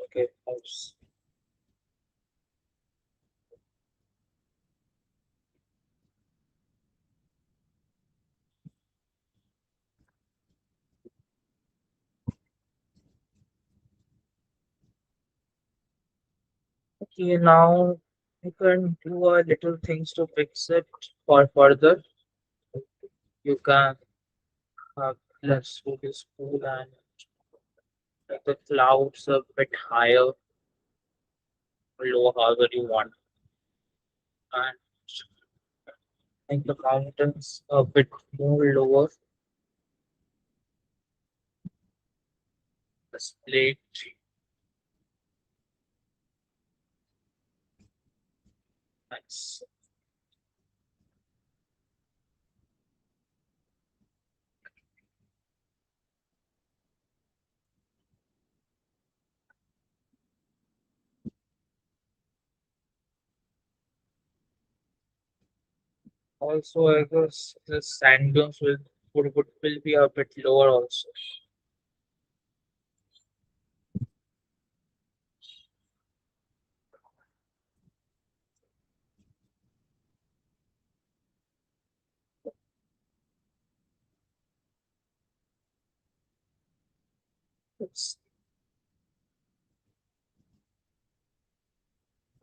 Okay, mouse. Okay, now you can do a little things to fix it for further. You can let's do this cool and make the clouds a bit higher, lower, however you want, and make the mountains a bit more lower. The split. Nice. Also, I guess the sand dunes will be a bit lower also. It's,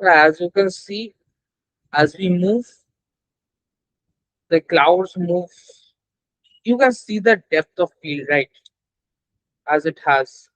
as you can see, as we move, the clouds move. You can see the depth of field, right? As it has.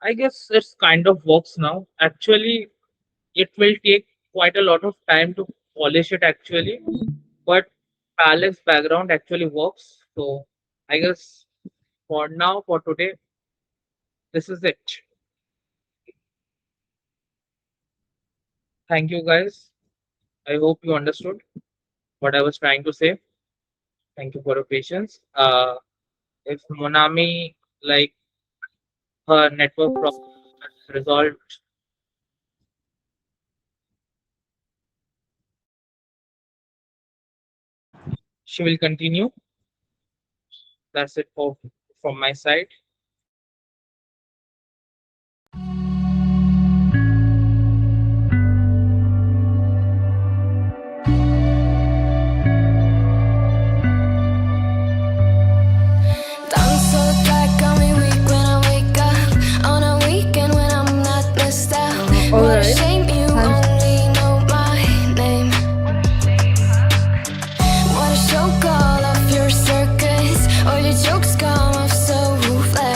I guess it's kind of works now. Actually, it will take quite a lot of time to polish it actually, but parallax background actually works. So I guess for now, for today, this is it. Thank you guys. I hope you understood what I was trying to say. Thank you for your patience. If Monami, like, her network problem is resolved, she will continue. That's it for from my side. I'm so tired, got me weak when I wake up on a weekend when I'm not messed out. What a Alright. shame you only know my name. Wanna show all of your circus, all your jokes come off so ruthless.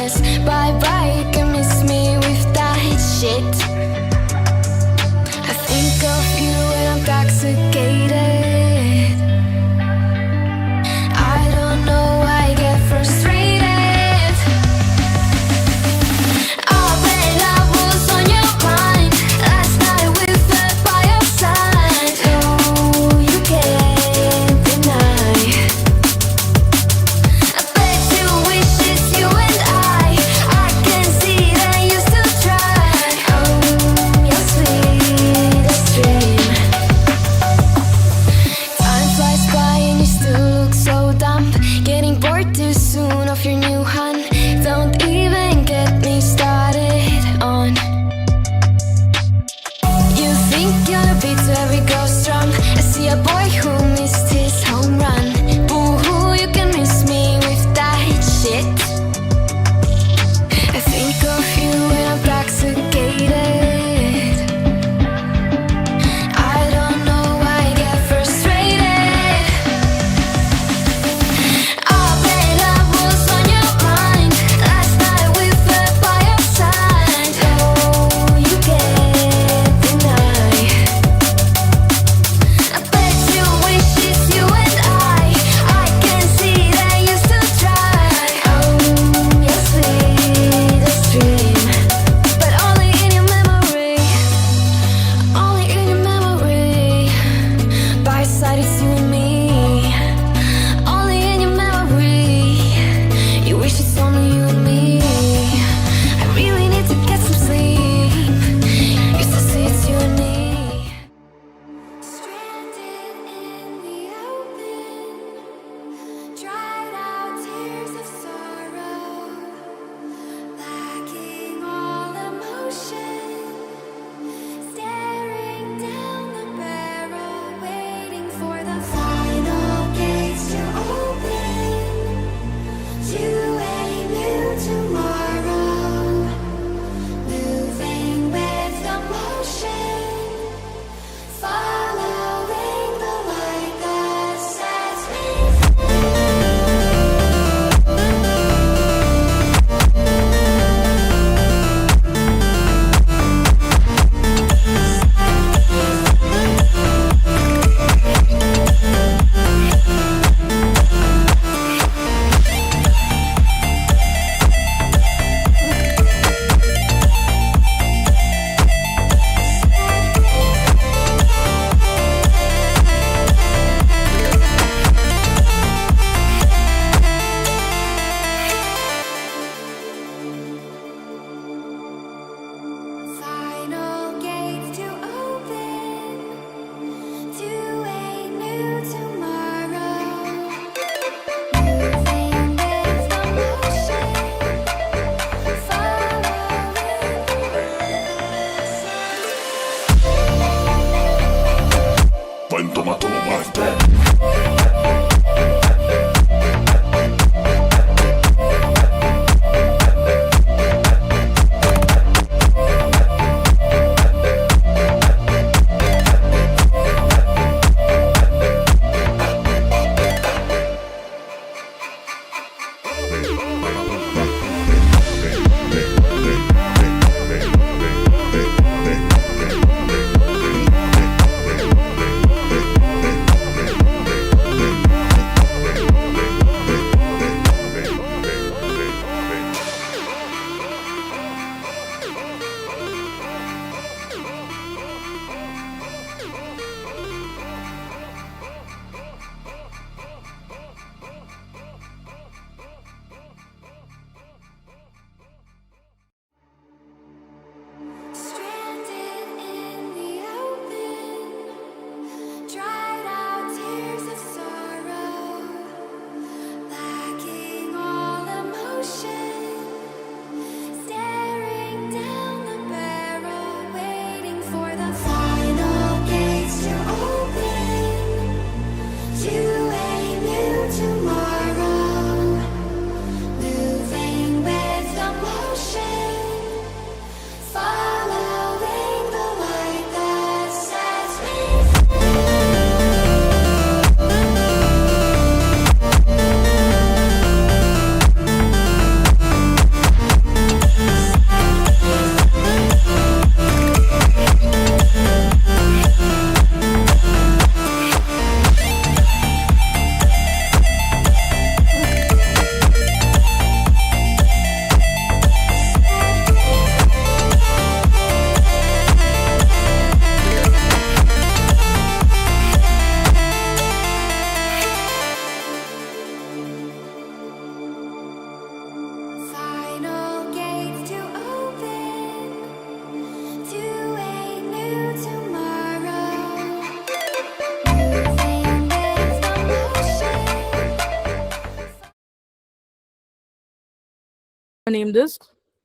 name this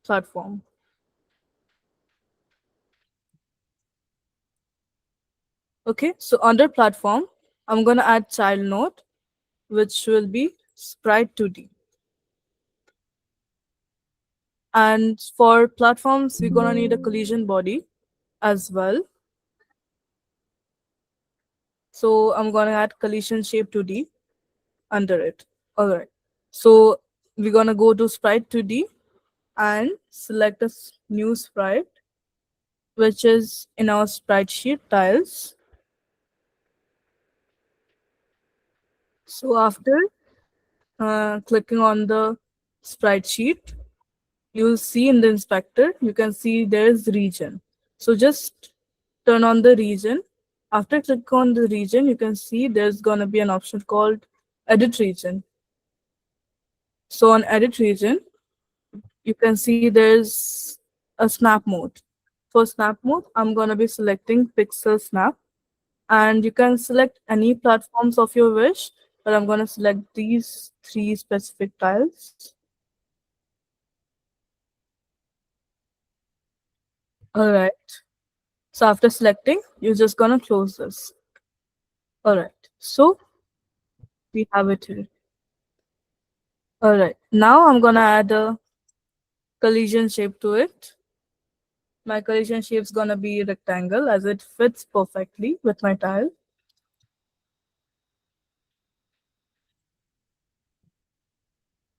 platform. Okay, so under platform, I'm gonna add child node, which will be sprite 2D. And for platforms, we're gonna need a collision body as well. So I'm gonna add collision shape 2D under it. All right. So we're gonna go to sprite 2D and select a new sprite, which is in our sprite sheet tiles. So after clicking on the sprite sheet, you'll see in the inspector, you can see there's region. So just turn on the region. After click on the region, you can see there's gonna be an option called edit region. So on edit region, you can see there's a snap mode. For snap mode, I'm gonna be selecting pixel snap, and you can select any platforms of your wish, but I'm gonna select these three specific tiles. All right. So after selecting, you're just gonna close this. All right. So we have it here. All right. Now I'm gonna add a collision shape to it. My collision shape is gonna be rectangle as it fits perfectly with my tile.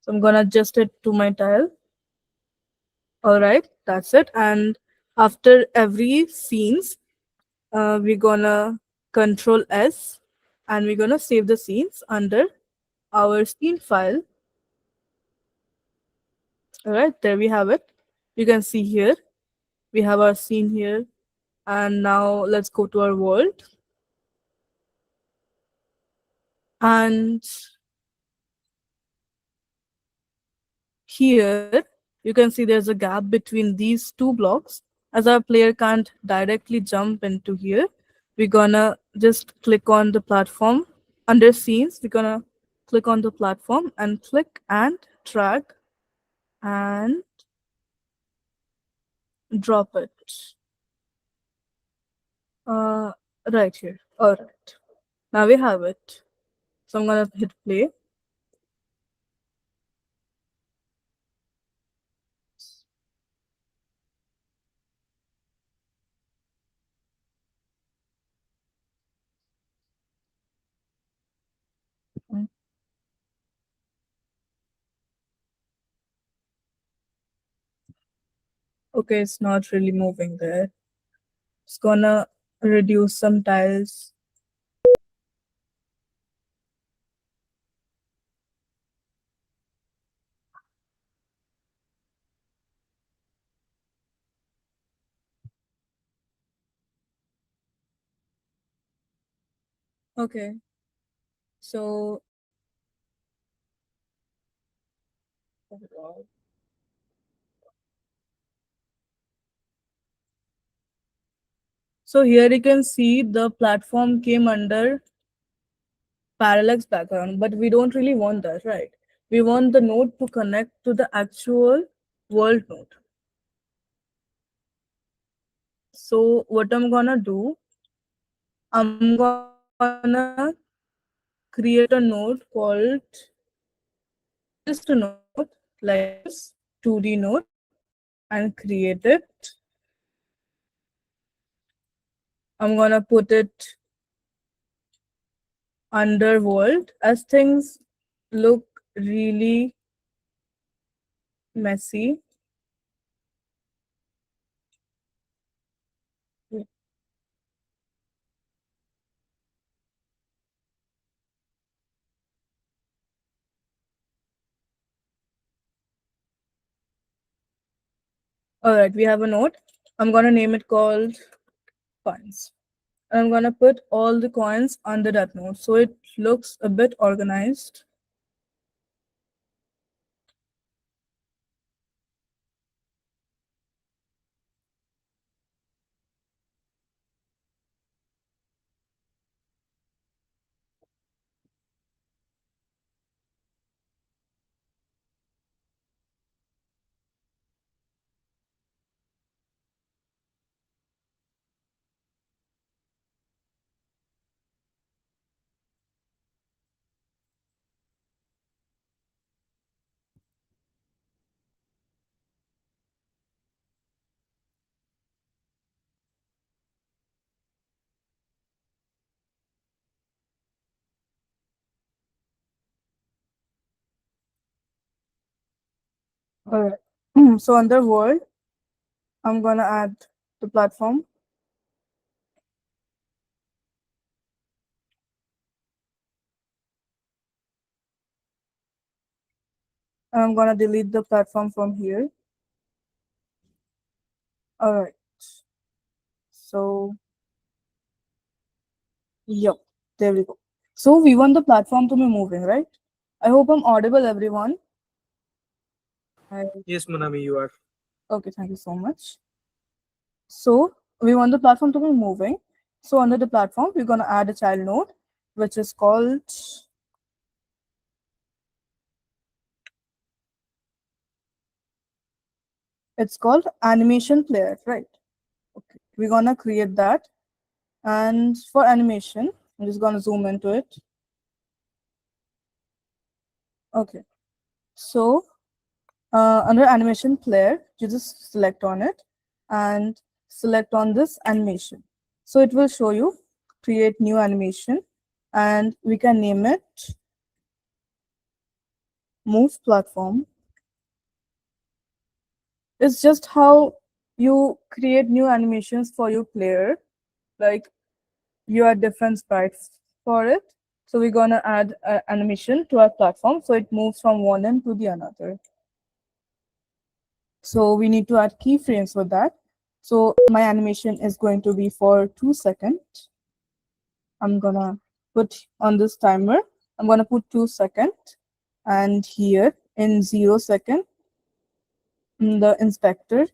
So I'm gonna adjust it to my tile. All right, that's it. And after every scenes, we're gonna control S, and we're gonna save the scenes under our scene file. All right, there we have it. You can see here we have our scene here, and now let's go to our world. And here you can see there's a gap between these two blocks. As our player can't directly jump into here, we're gonna just click on the platform. Under scenes, we're gonna click on the platform and click and drag and drop it. Uh, right here. All right. Now we have it. So I'm gonna hit play. Okay, it's not really moving there. It's gonna reduce some tiles. Okay, so here you can see the platform came under parallax background, but we don't really want that, right? We want the node to connect to the actual world node. So what I'm gonna do, I'm gonna create a node called just a node like this 2D node and create it. I'm gonna put it under world as things look really messy. All right, we have a node. I'm gonna name it called coins. And I'm gonna put all the coins under that node so it looks a bit organized. All right. So under world, I'm gonna add the platform. And I'm gonna delete the platform from here. All right. So, yep, there we go. So we want the platform to be moving, right? I hope I'm audible, everyone. Yes, Monami, you are. Okay, thank you so much. So we want the platform to be moving. So under the platform, we're gonna add a child node, which is called animation player, right? Okay, we're gonna create that. And for animation, I'm just gonna zoom into it. Okay, so under animation player, you just select on it and select on this animation. So it will show you create new animation, and we can name it move platform. It's just how you create new animations for your player, like you add different sprites for it. So we're gonna add an animation to our platform so it moves from one end to the another. So we need to add keyframes for that. So my animation is going to be for 2 seconds. I'm gonna put on this timer, I'm gonna put 2 seconds, and here in 0 second, in the inspector,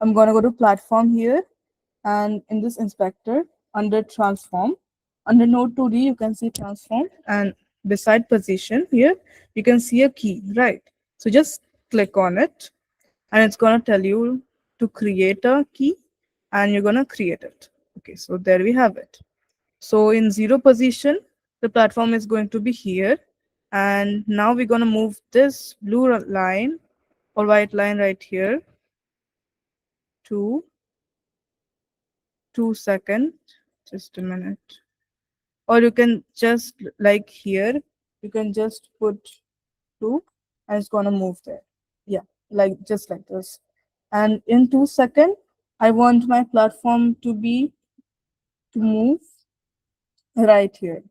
I'm gonna go to platform here, and in this inspector, under transform, under node 2D, you can see transform, and beside position here, you can see a key, right? So just click on it, and it's gonna tell you to create a key, and you're gonna create it. Okay, so there we have it. So in 0 position, the platform is going to be here. And now we're going to move this blue line or white line right here to 2 seconds. Just a minute. Or you can just, like here, you can just put 2 and it's going to move there. Yeah, like just like this. And in 2 seconds, I want my platform to move right here.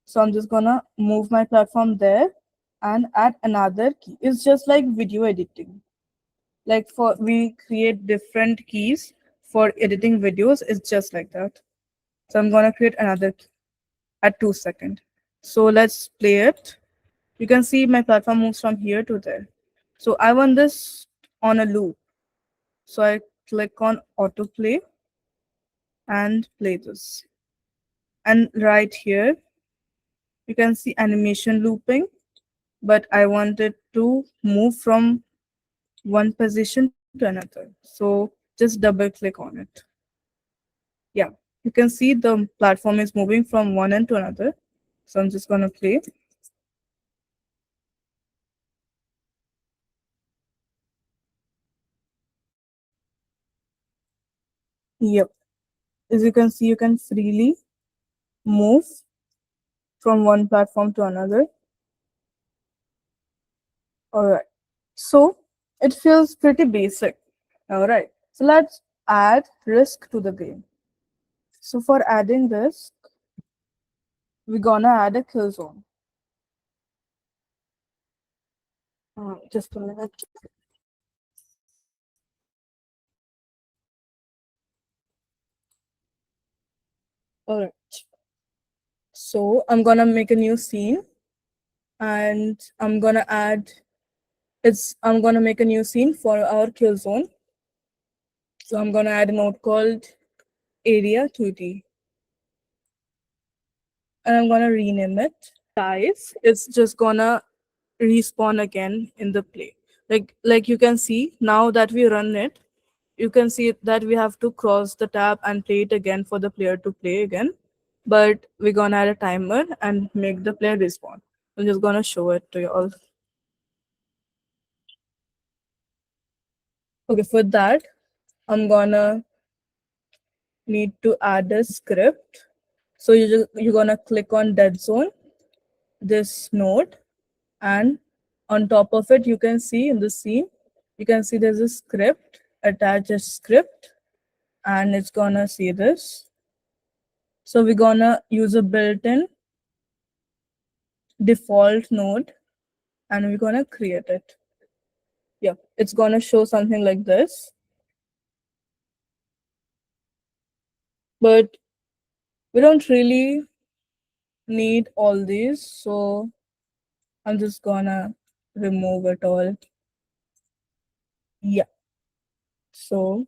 So I'm just gonna move my platform there and add another key. It's just like video editing. Like we create different keys for editing videos. It's just like that. So I'm gonna create another key at 2 seconds. So let's play it. You can see my platform moves from here to there. So I want this on a loop. So I click on autoplay and play this. And right here, you can see animation looping, but I wanted to move from one position to another. So just double click on it. Yeah, you can see the platform is moving from one end to another. So I'm just going to play. Yep. As you can see, you can freely move from one platform to another. All right. So it feels pretty basic. All right. So let's add risk to the game. So for adding risk, we're gonna add a kill zone. Just a minute. All right. So I'm gonna make a new scene, and I'm gonna make a new scene for our kill zone. So I'm gonna add a node called area 2D, and I'm gonna rename it. Guys, it's just gonna respawn again in the play. Like you can see now that we run it, you can see that we have to cross the tab and play it again for the player to play again. But we're gonna add a timer and make the player respawn. I'm just gonna show it to you all. Okay, for that, I'm gonna need to add a script. So you're gonna click on dead zone, this node, and On top of it, you can see in the scene, you can see there's a script, attach a script, and it's gonna see this. So we're gonna use a built-in default node and we're gonna create it. Yeah, it's gonna show something like this. But we don't really need all these, so I'm just gonna remove it all. Yeah. So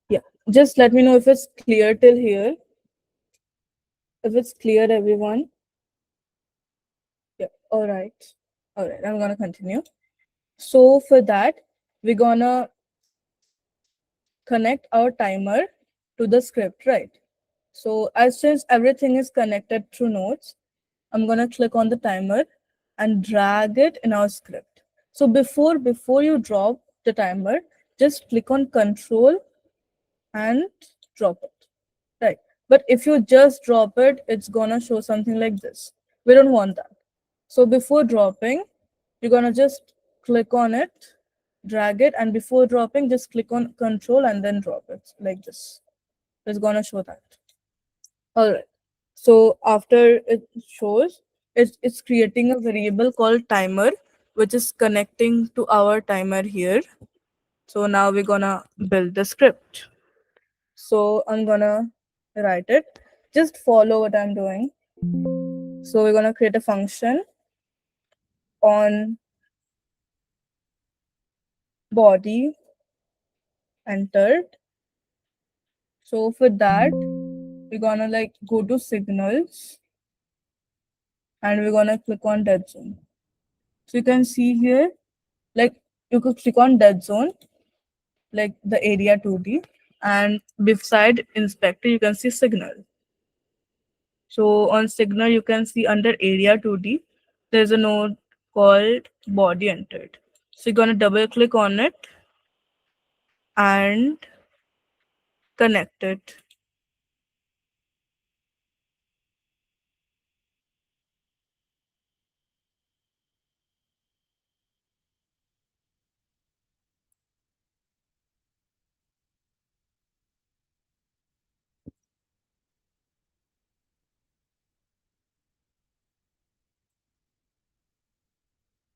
yeah, just let me know if it's clear till here. If it's clear, everyone. Yeah, all right. All right, I'm gonna continue. So for that, we're gonna connect our timer to the script, right? So as since everything is connected through nodes, I'm gonna click on the timer and drag it in our script. So before you drop the timer, just click on Control and drop it, right? But if you just drop it, it's gonna show something like this. We don't want that. So before dropping, you're gonna just click on it, drag it, and before dropping, just click on Control and then drop it like this. It's gonna show that. All right. So after it shows, it's creating a variable called timer, which is connecting to our timer here. So now we're gonna build the script. So I'm gonna write it. Just follow what I'm doing. So we're gonna create a function on body entered. So for that, we're gonna like go to signals and we're gonna click on dead zone. So you can see here, like you could click on dead zone, like the area 2D, and beside inspector, you can see signal. So on signal, you can see under area 2D, there's a node called body entered. So you're gonna double click on it and connect it.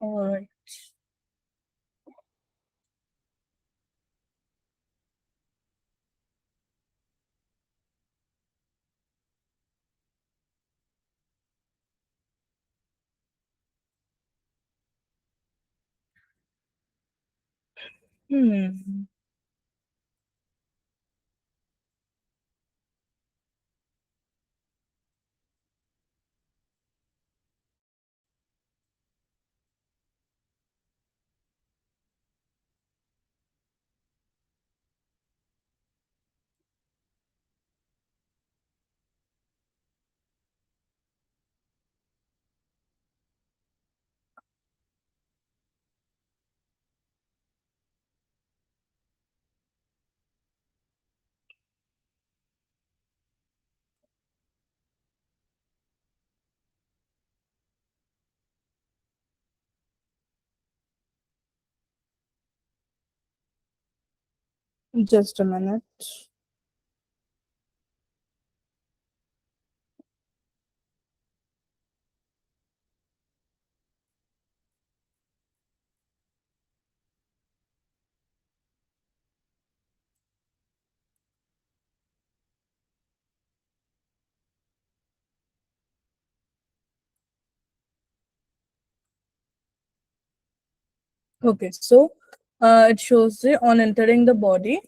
All right. Hmm. Just a minute. Okay, so it shows the on entering the body.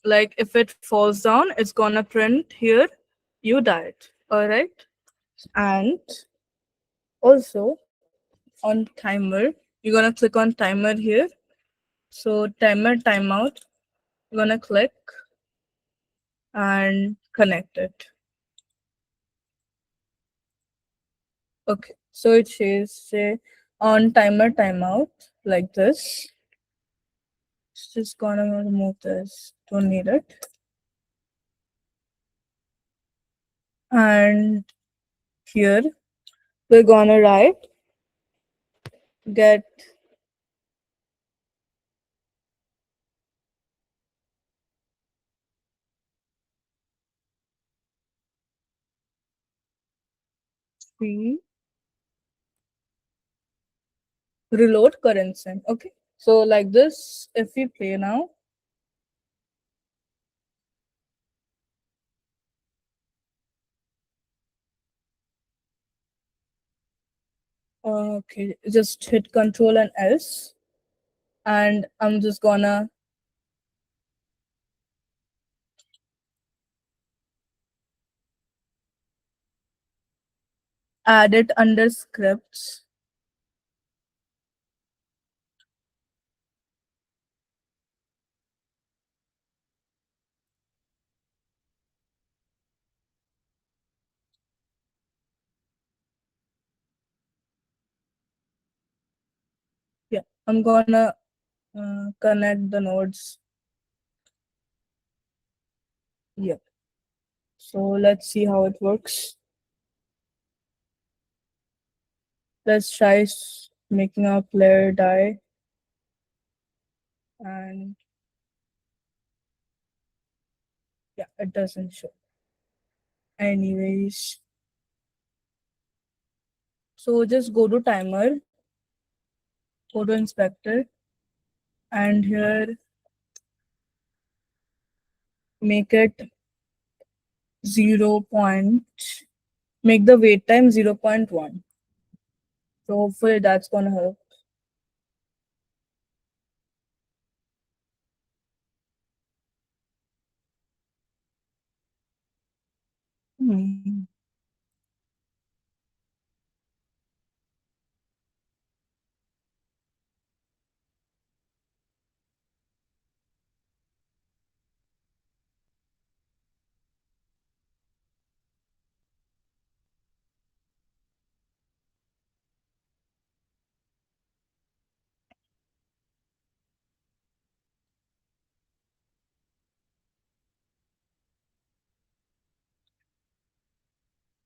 Like if it falls down, it's gonna print here, you died. All right, and also on timer, you're gonna click on timer here. So timer timeout, you're gonna click and connect it. Okay, so it says say on timer timeout like this. Just gonna remove this, don't need it. And here we're gonna write get free reload current sim. Okay. So like this, if we play now, okay, just hit Control and S, and I'm just gonna add it under scripts. Yeah, I'm gonna connect the nodes. Yeah. So let's see how it works. Let's try making our player die. And yeah, it doesn't show. Anyways, so just go to timer, go to inspector, and here make it 0. Make the wait time 0.1. So hopefully that's gonna help. Hmm.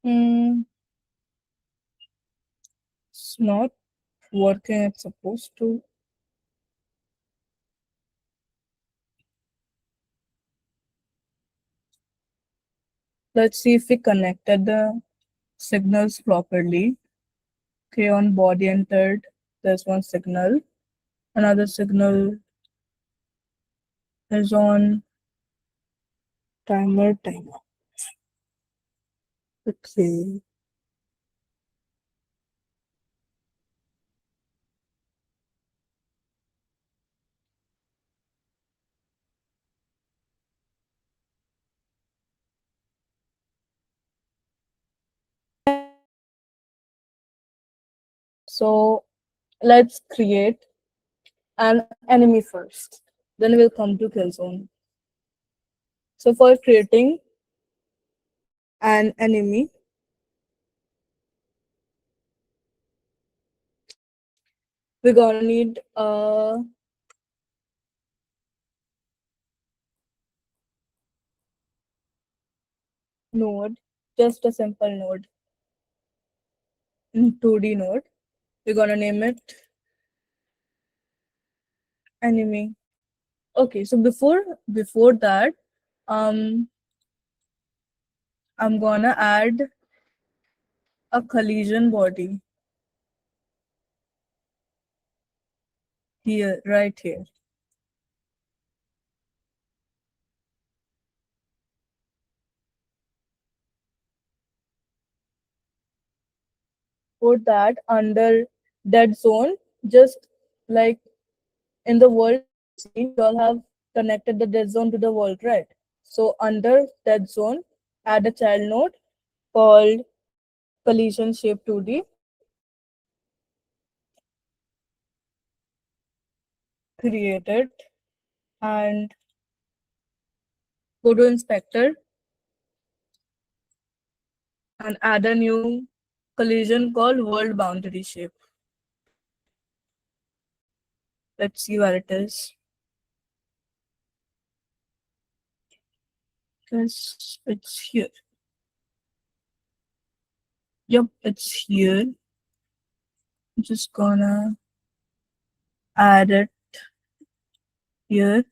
Hmm. It's not working. It's supposed to. Let's see if we connected the signals properly. Okay, on body entered, there's one signal. Another signal is on timer. Okay. So let's create an enemy first. Then we'll come to kill zone. So for creating an enemy, we're gonna need a node, just a simple node, 2D node. We're gonna name it enemy. Okay, so before that, um, I'm gonna add a collision body here, right here. Put that under dead zone, just like in the world scene, you all have connected the dead zone to the world, right? So under dead zone, add a child node called collision shape 2D. Create it and go to inspector and add a new collision called world boundary shape. Let's see where it is. Guess it's here. Yep, it's here. I'm just gonna add it here.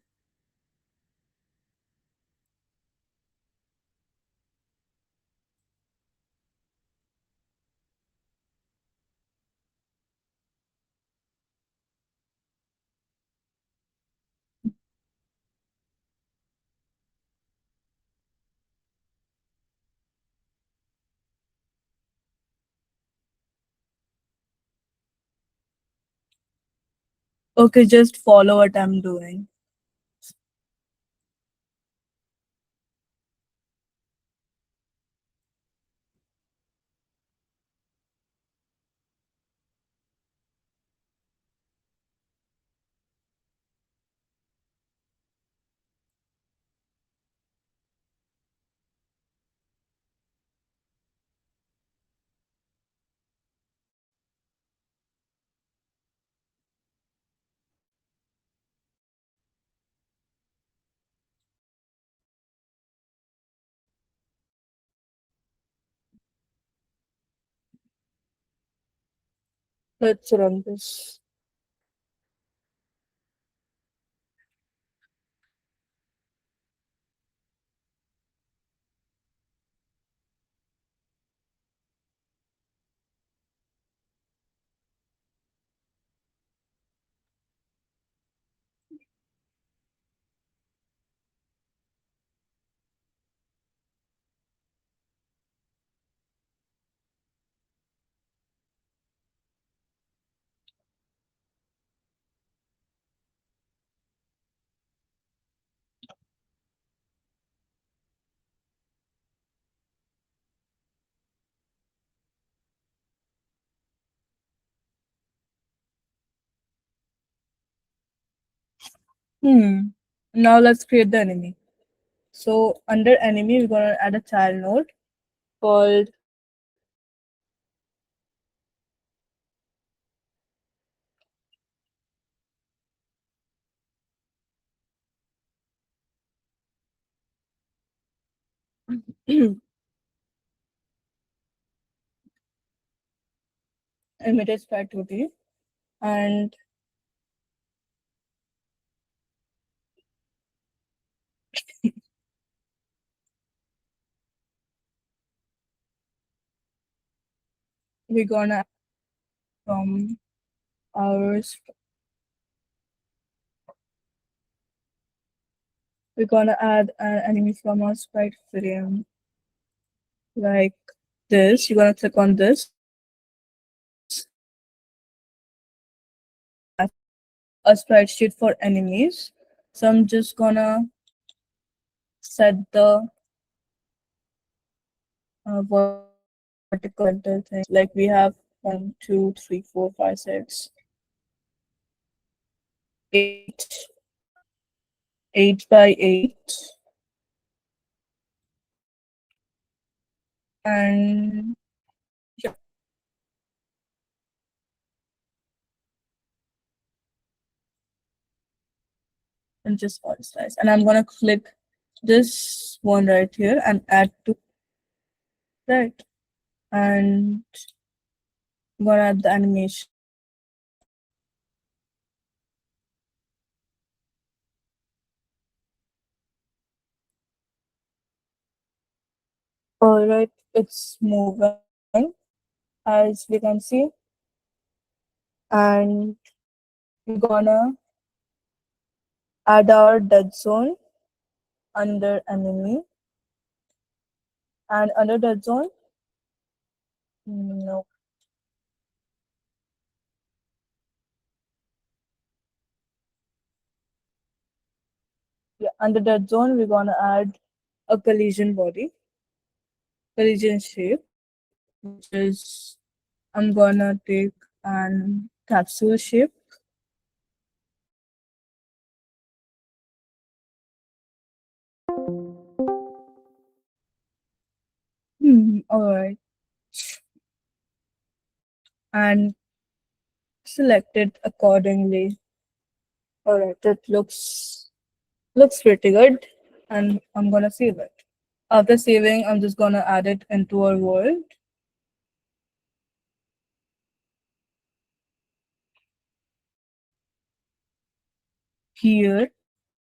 Okay, just follow what I'm doing. Let's run this. Now let's create the enemy. So under enemy, we're gonna add a child node called immediate activity, and we're gonna from our we're gonna add an enemy from our sprite frame like this. You're gonna click on this, a sprite sheet for enemies. So I'm just gonna set the vertical thing. Like we have 1, 2, 3, 4, 5, 6, 8, 8 by 8, and yeah, and just all slice. And I'm gonna click this one right here and add to right, and I'm gonna add the animation. All right, it's moving as we can see, and we're gonna add our dead zone under enemy, and under dead zone, no, yeah, under dead zone we're gonna add a collision body, collision shape, which is I'm gonna take an capsule shape. All right, and select it accordingly. All right, that looks pretty good, and I'm gonna save it. After saving, I'm just gonna add it into our world. here,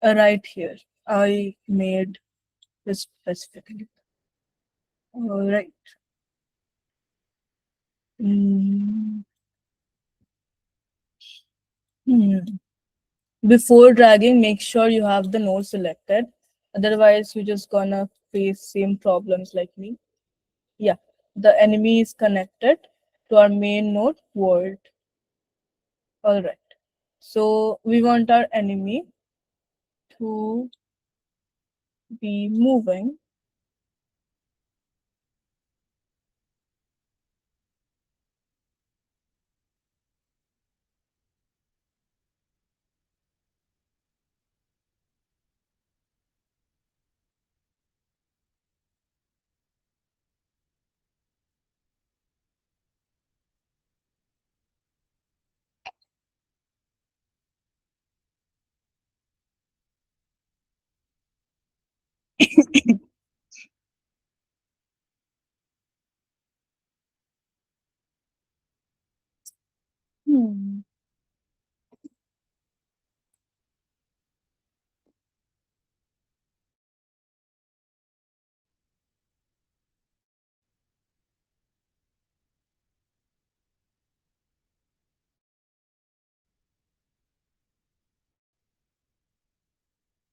right here. I made this specifically. All right. Mm, hmm. Before dragging, make sure you have the node selected. Otherwise, you're just gonna face same problems like me. Yeah, the enemy is connected to our main node world. All right. So we want our enemy to be moving. Hmm.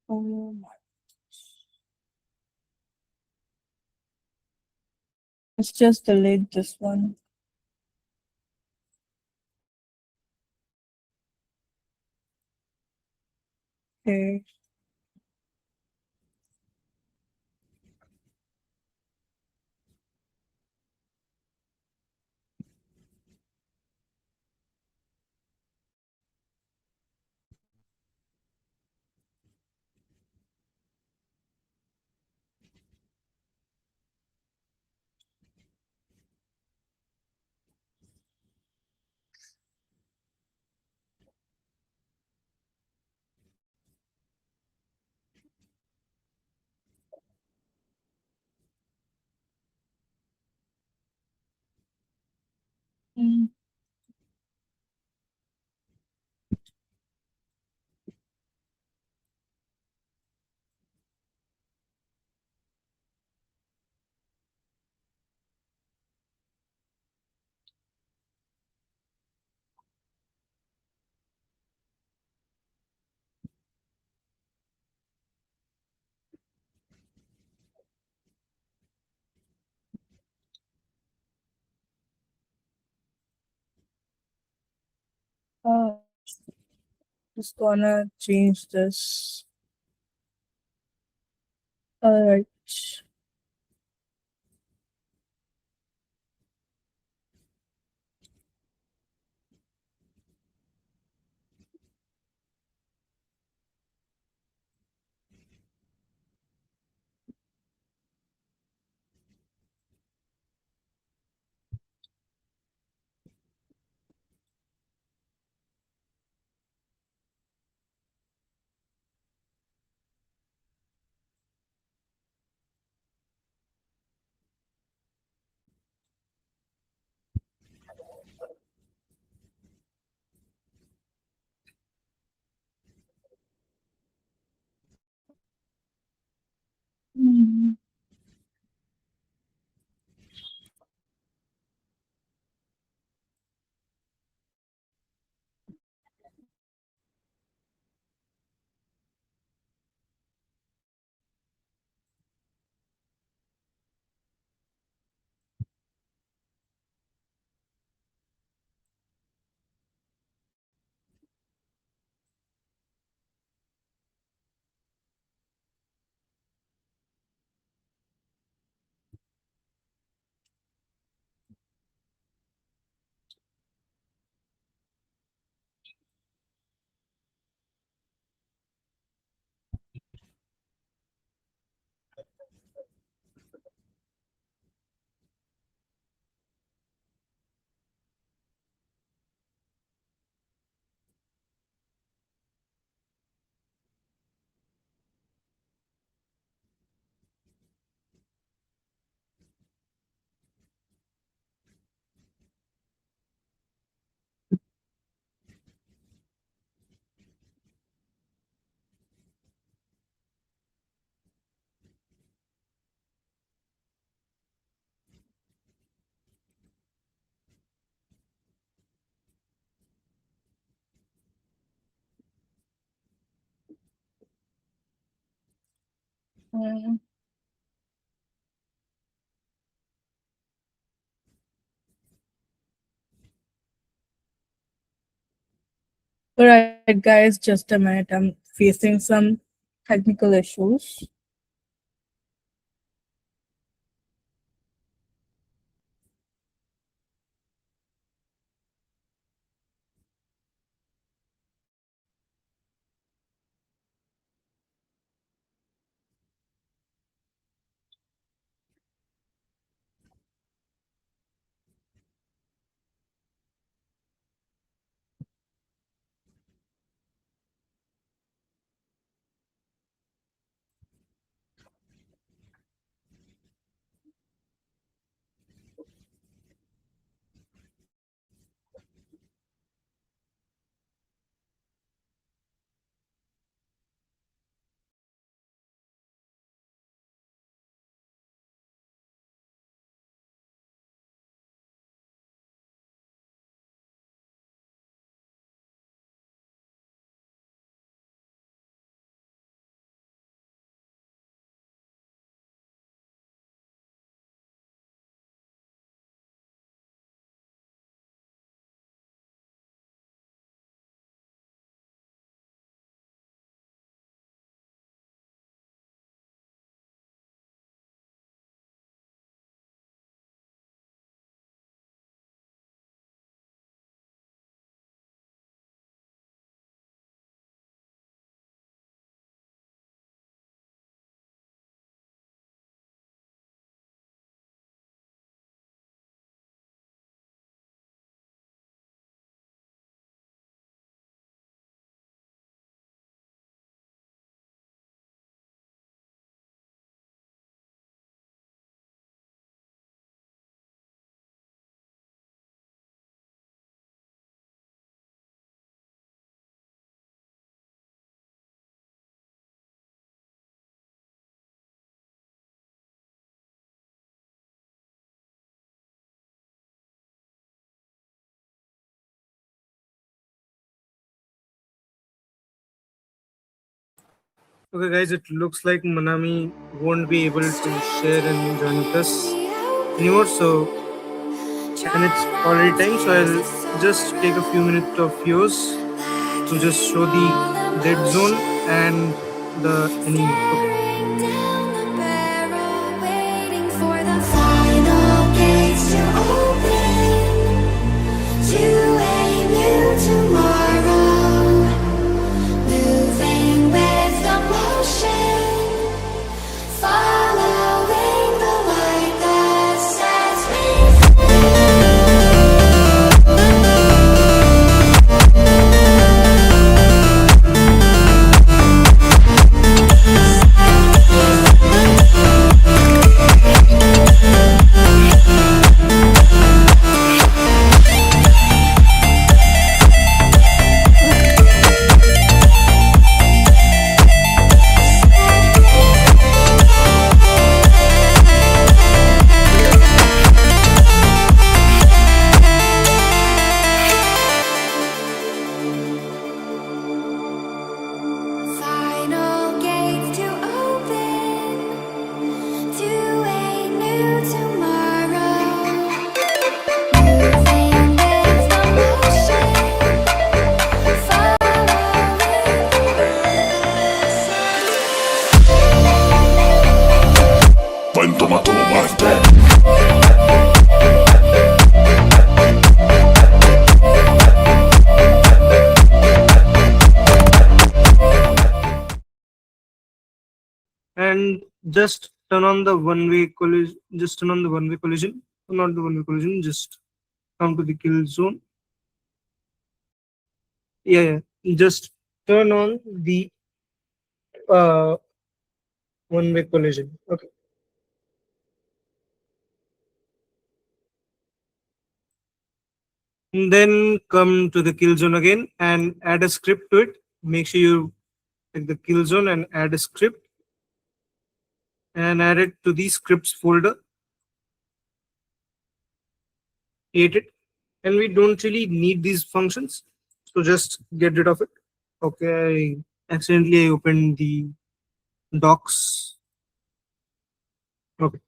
Oh my. Let's just delete this one. Okay. Hmm. Oh, just gonna change this. All right. Mm. Alright, guys, just a minute. I'm facing some technical issues. Okay, guys, it looks like Manami won't be able to share and join with us anymore. So, and it's already time. So I'll just take a few minutes of yours to just show the dead zone and the enemy. Okay. Final gates to open to a new tomorrow, moving with the motion, following the light that sets me Final gates to open to a new tomorrow, moving with the motion, Buen toma tomate. And just turn on the one-way collision. Just turn on the one-way collision. Not the one-way collision. Just come to the kill zone. Yeah. Just turn on the uh, one-way collision. Okay. And then come to the kill zone again and add a script to it. Make sure you take the kill zone and add a script and add it to the scripts folder. Create it. And we don't really need these functions. So just get rid of it. Okay. Accidentally I opened the docs Okay,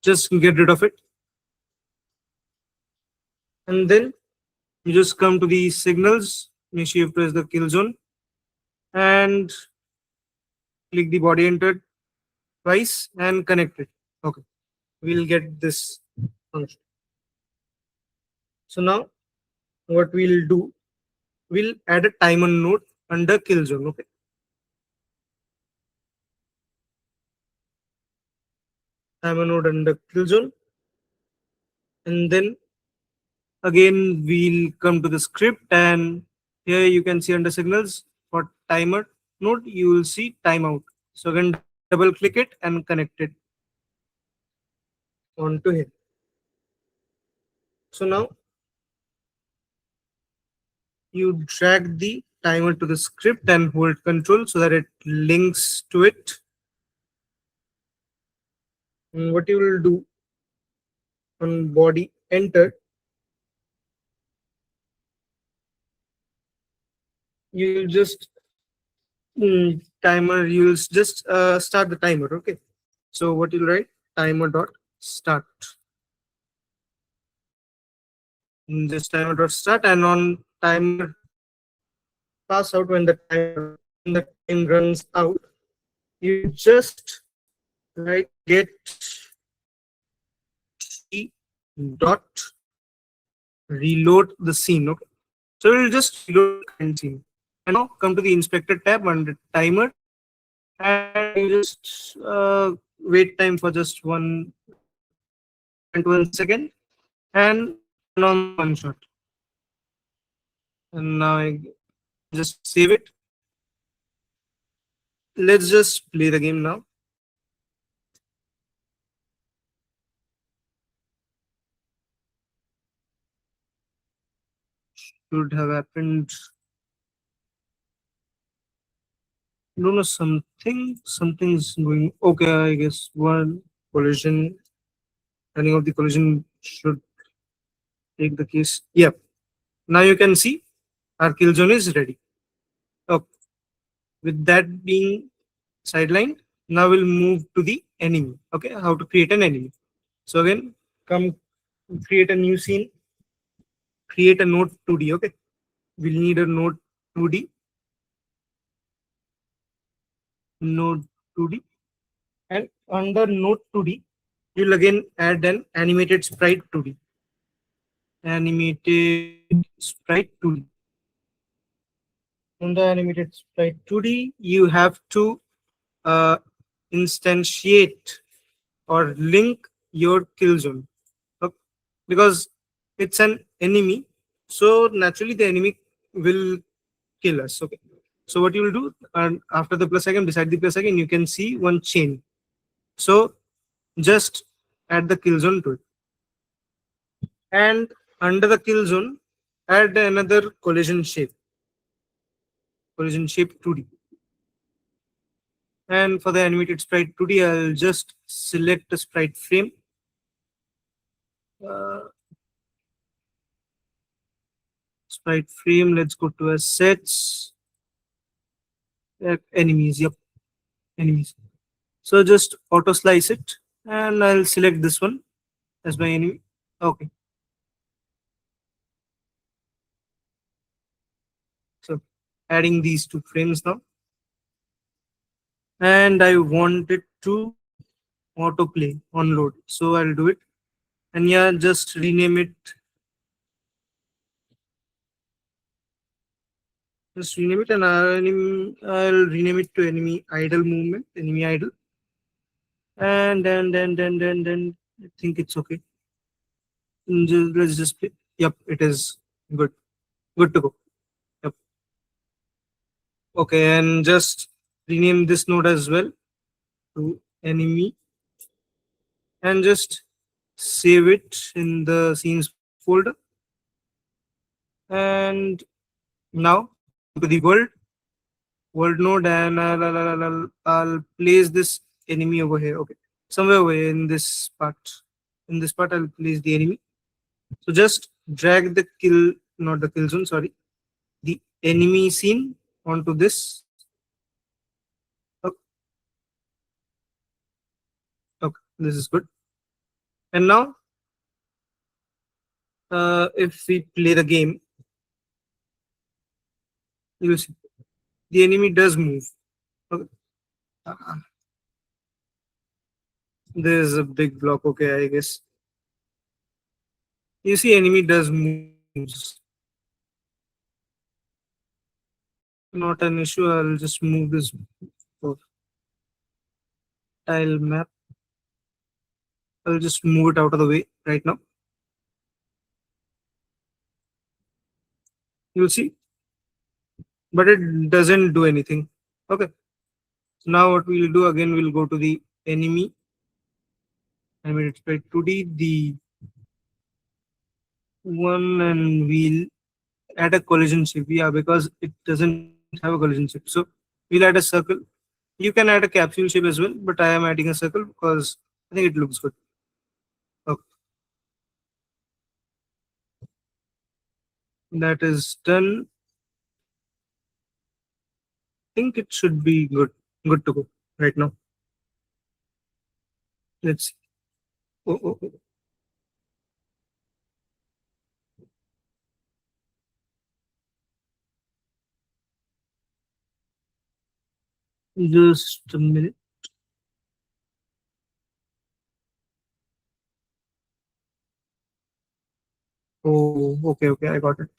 just get rid of it. And then you just come to the signals, make sure you press the kill zone and click the body enter twice and connect it. Okay, we'll get this function. So now what we'll do, we'll add a timer node under kill zone. Okay, timer node under kill zone, and then again we'll come to the script, and here you can see under signals for timer node you will see timeout. So again double click it and connect it onto here. So now you drag the timer to the script and hold control so that it links to it. And what you will do on body enter, you just timer, you'll just start the timer. Okay, so what you'll write, timer dot start. This timer dot start, and on timer pass out, when the time runs out, you just write get t dot reload the scene. Okay, so we'll just reload the current scene. And now come to the inspector tab under timer, and you just wait time for just 1.1 second and turn on one shot. And now I just save it. Let's just play the game now. Should have happened. No, no, something's going. Okay, I guess one collision. Running of the collision should take the case. Yep. Now you can see our kill zone is ready. Okay. With that being sidelined, now we'll move to the enemy. Okay, how to create an enemy. So again, come create a new scene. Create a node 2D. Okay, we'll need a node 2D. Node 2D, and under node 2D, you'll again add an animated sprite 2D. Animated sprite 2D. On the animated sprite 2D, you have to instantiate or link your kill zone. Okay? Because it's an enemy, so naturally the enemy will kill us. Okay, so what you will do, after the plus icon, beside the plus icon, you can see one chain. So just add the kill zone to it, and under the kill zone, add another collision shape 2D. And for the animated sprite 2D, I'll just select a sprite frame. Sprite frame, let's go to assets. Enemies, yep, enemies. So just auto slice it, and I'll select this one as my enemy. Okay. So adding these two frames now. And I want it to autoplay on load. So I'll do it. And yeah, just rename it. Just rename it, and I'll rename it to enemy idle movement, enemy idle. And then I think it's okay. Let's just play. Yep, it is good. Good to go. Yep. Okay, and just rename this node as well to enemy, and just save it in the scenes folder. And now come to the world node, and I'll place this enemy over here. Okay, somewhere over here in this part. In this part, I'll place the enemy. So just drag the kill, not the kill zone, sorry, the enemy scene onto this. Okay. This is good. And now, if we play the game, you'll see the enemy does move. Okay. There's a big block. Okay, I guess. You see, enemy does moves. Not an issue. I'll just move this tile map. I'll just move it out of the way right now. You'll see, but it doesn't do anything. Okay. Now what we'll do again, we'll go to the enemy. I mean, it's by 2D, the one, and we'll add a collision shape. Yeah, because it doesn't have a collision shape. So we'll add a circle. You can add a capsule shape as well, but I am adding a circle because I think it looks good. Okay. That is done. I think it should be good to go right now. Let's see. Oh. Just a minute. Oh, okay, I got it.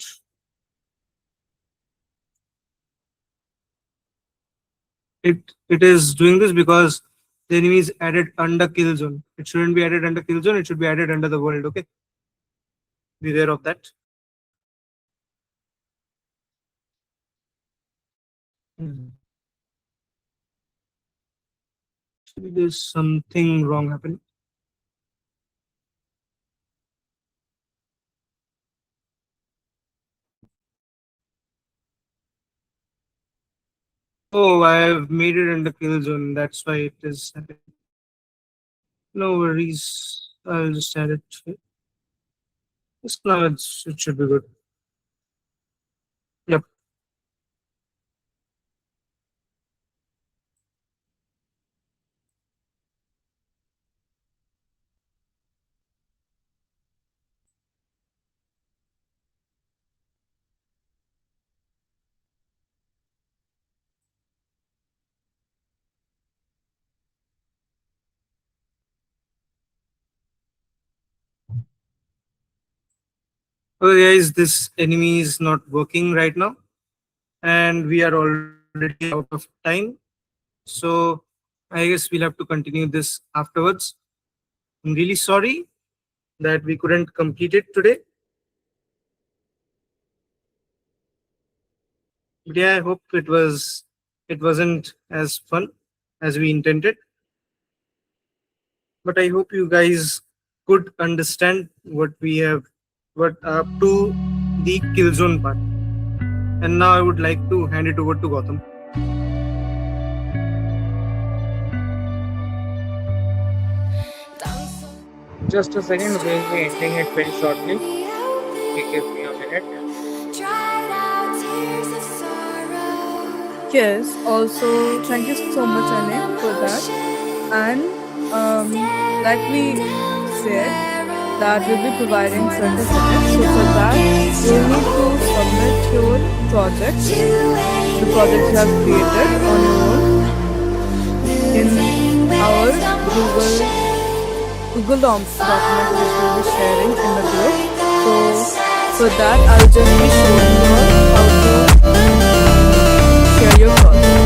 It is doing this because the enemy is added under kill zone. It shouldn't be added under kill zone. It should be added under the world. Okay, beware of that. Actually, there's something wrong happening. Oh, I have made it under kill zone. That's why it is happening. No worries. I'll just add it. Just now it should be good. Yep. Oh guys, this enemy is not working right now, and we are already out of time. So I guess we'll have to continue this afterwards. I'm really sorry that we couldn't complete it today. But yeah, I hope it wasn't as fun as we intended. But I hope you guys could understand what up to the killzone part. And now I would like to hand it over to Gautam. Just a second, we'll be ending it very shortly. Give me a minute. Yes, also thank you so much, Anne, for that. And like we said, that we'll be providing certificates. So for that, you need to submit your project, the project you have created on your own, in our Google Docs document which we'll be sharing in the group. So for that, I'll just be showing you how to share your project.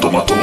tomato